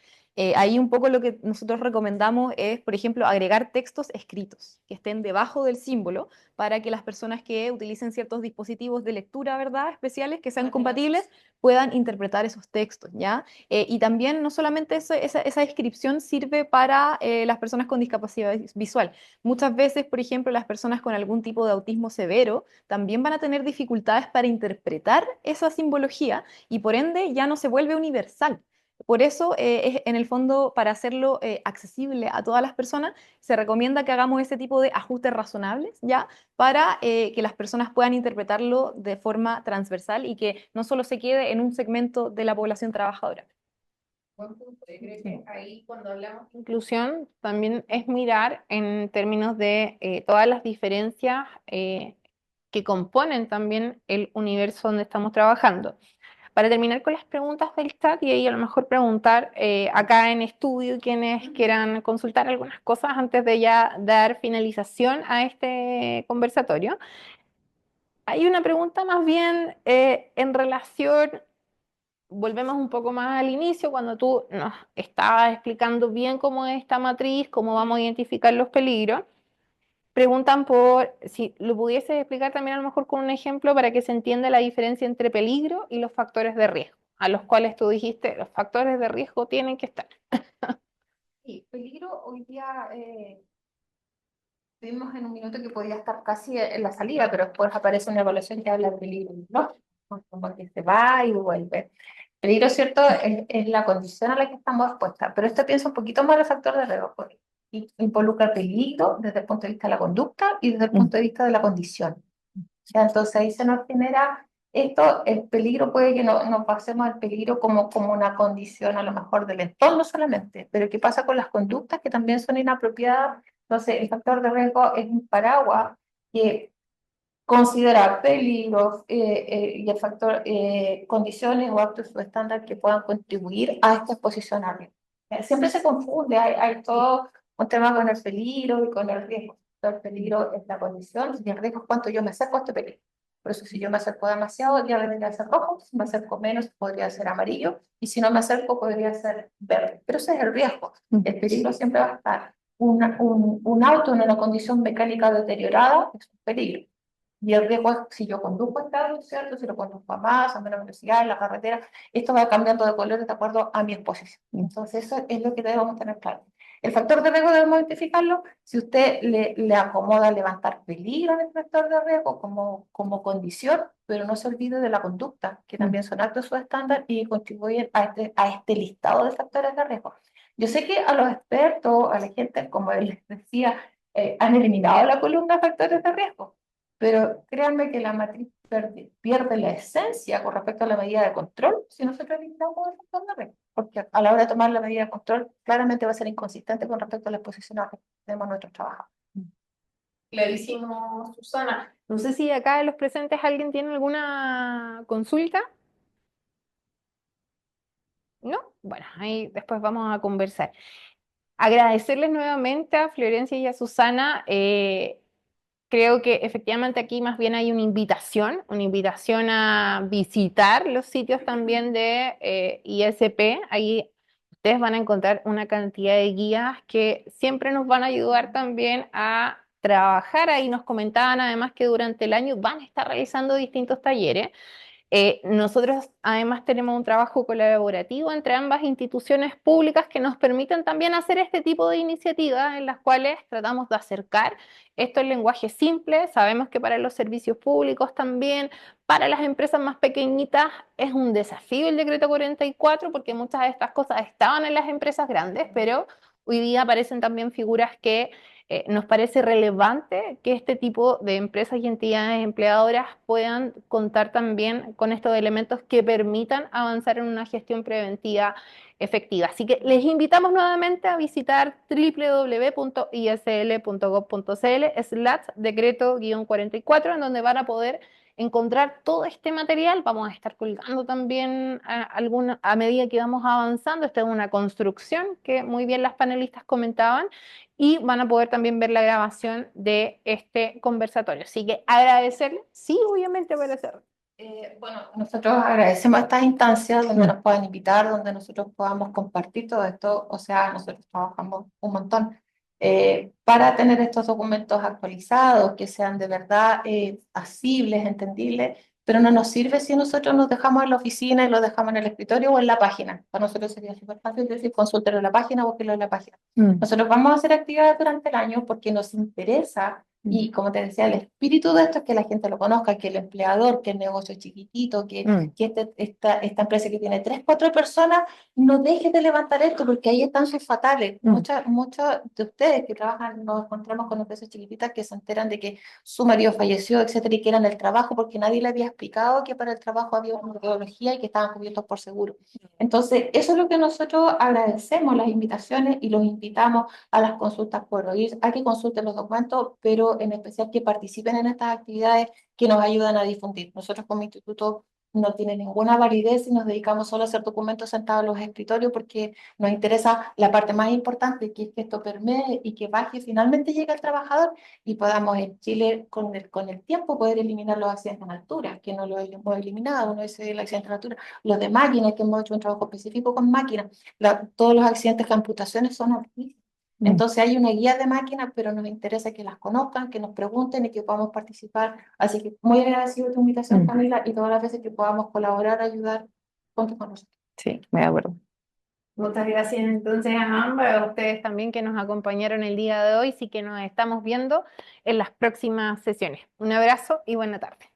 Ahí un poco lo que nosotros recomendamos es, por ejemplo, agregar textos escritos que estén debajo del símbolo para que las personas que utilicen ciertos dispositivos de lectura, ¿verdad?, especiales que sean compatibles, puedan interpretar esos textos, ¿ya? Y también no solamente esa descripción sirve para las personas con discapacidad visual. Muchas veces, por ejemplo, las personas con algún tipo de autismo severo también van a tener dificultades para interpretar esa simbología y por ende ya no se vuelve universal. Por eso, en el fondo, para hacerlo accesible a todas las personas, se recomienda que hagamos ese tipo de ajustes razonables, ¿ya? Para que las personas puedan interpretarlo de forma transversal y que no solo se quede en un segmento de la población trabajadora. Buen punto. Yo creo que ahí cuando hablamos de inclusión también es mirar en términos de todas las diferencias que componen también el universo donde estamos trabajando. Para terminar con las preguntas del chat y ahí a lo mejor preguntar acá en estudio quienes quieran consultar algunas cosas antes de ya dar finalización a este conversatorio. Hay una pregunta más bien en relación volvemos un poco más al inicio, cuando tú nos estabas explicando bien cómo es esta matriz, cómo vamos a identificar los peligros. Preguntan por si lo pudieses explicar también a lo mejor con un ejemplo para que se entienda la diferencia entre peligro y los factores de riesgo, a los cuales tú dijiste, los factores de riesgo tienen que estar. Y peligro, hoy día vimos en un minuto que podía estar casi en la salida, pero después aparece una evaluación que habla de peligro, ¿no? Como que se va y vuelve. Peligro, ¿cierto? Es la condición a la que estamos expuestas, pero esto piensa un poquito más el factor de riesgo, porque involucra peligro desde el punto de vista de la conducta y desde el punto de vista de la condición. Ya, entonces ahí se nos genera esto, el peligro puede que no, nos pasemos al peligro como una condición a lo mejor del entorno solamente, pero ¿qué pasa con las conductas que también son inapropiadas? Entonces el factor de riesgo es un paraguas que considera peligros y el factor condiciones o actos o estándar que puedan contribuir a esta exposición a riesgo. Siempre se confunde, hay todo un tema con el peligro y con el riesgo. El peligro es la condición y el riesgo es cuánto yo me acerco a este peligro. Por eso si yo me acerco demasiado, ya debería ser rojo, si me acerco menos, podría ser amarillo, y si no me acerco, podría ser verde. Pero ese es el riesgo. El peligro siempre va a estar. Un auto en una condición mecánica deteriorada es un peligro. Y el riesgo es si yo conduzco este auto, ¿cierto? Si lo conduzco a más, a menos velocidad, en la carretera, esto va cambiando de colores de acuerdo a mi exposición. Entonces, eso es lo que debemos tener claro. El factor de riesgo debemos identificarlo. Si usted le acomoda levantar peligro en el factor de riesgo como condición, pero no se olvide de la conducta, que también son actos subestándar y contribuyen a este listado de factores de riesgo. Yo sé que a los expertos, a la gente, como les decía, han eliminado la columna de factores de riesgo, pero créanme que la matriz pierde la esencia con respecto a la medida de control si nosotros eliminamos el factor de riesgo, porque a la hora de tomar la medida de control claramente va a ser inconsistente con respecto a la exposición a riesgo que tenemos en nuestros trabajos. Clarísimo, Susana. No sé si acá de los presentes alguien tiene alguna consulta. ¿No? Bueno, ahí después vamos a conversar. Agradecerles nuevamente a Florencia y a Susana. Creo que efectivamente aquí más bien hay una invitación a visitar los sitios también de ISP. Ahí ustedes van a encontrar una cantidad de guías que siempre nos van a ayudar también a trabajar. Ahí nos comentaban además que durante el año van a estar realizando distintos talleres. Nosotros además tenemos un trabajo colaborativo entre ambas instituciones públicas que nos permiten también hacer este tipo de iniciativas en las cuales tratamos de acercar esto en lenguaje simple. Sabemos que para los servicios públicos también, para las empresas más pequeñitas es un desafío el decreto 44 porque muchas de estas cosas estaban en las empresas grandes, pero hoy día aparecen también figuras que nos parece relevante que este tipo de empresas y entidades empleadoras puedan contar también con estos elementos que permitan avanzar en una gestión preventiva efectiva. Así que les invitamos nuevamente a visitar www.isl.gov.cl/decreto-44, en donde van a poder encontrar todo este material. Vamos a estar colgando también a medida que vamos avanzando. Esta es una construcción que muy bien las panelistas comentaban y van a poder también ver la grabación de este conversatorio. Así que agradecerle, sí, obviamente agradecerle. Bueno, nosotros agradecemos estas instancias donde nos puedan invitar, donde nosotros podamos compartir todo esto. O sea, nosotros trabajamos un montón para tener estos documentos actualizados, que sean de verdad asibles, entendibles, pero no nos sirve si nosotros nos dejamos en la oficina y lo dejamos en el escritorio o en la página. Para nosotros sería súper fácil decir, consúltelo en la página, búsquelo en la página. Nosotros vamos a hacer actividades durante el año porque nos interesa. Y como te decía, el espíritu de esto es que la gente lo conozca, que el empleador, que el negocio chiquitito, que esta empresa que tiene 3, 4 personas, no deje de levantar esto, porque ahí están sus fatales. Muchas de ustedes que trabajan, nos encontramos con empresas chiquititas que se enteran de que su marido falleció, etcétera, y que eran el trabajo, porque nadie le había explicado que para el trabajo había una metodología y que estaban cubiertos por seguro. Entonces, eso es lo que nosotros agradecemos, las invitaciones, y los invitamos a las consultas por oír, a que consulten los documentos, pero en especial que participen en estas actividades que nos ayudan a difundir. Nosotros como instituto no tiene ninguna validez si nos dedicamos solo a hacer documentos sentados en los escritorios, porque nos interesa la parte más importante, que es que esto permee y que baje, finalmente llegue al trabajador y podamos en Chile con el tiempo poder eliminar los accidentes en altura, que no lo hemos eliminado. Uno es el accidente en altura, los de máquinas, que hemos hecho un trabajo específico con máquinas, todos los accidentes de amputaciones son altísimos. Entonces hay una guía de máquinas, pero nos interesa que las conozcan, que nos pregunten y que podamos participar. Así que muy agradecido de tu invitación, Camila, y todas las veces que podamos colaborar, ayudar, ponte con nosotros. Sí, me de acuerdo. Muchas gracias entonces a ambas, a ustedes también que nos acompañaron el día de hoy, sí que nos estamos viendo en las próximas sesiones. Un abrazo y buena tarde.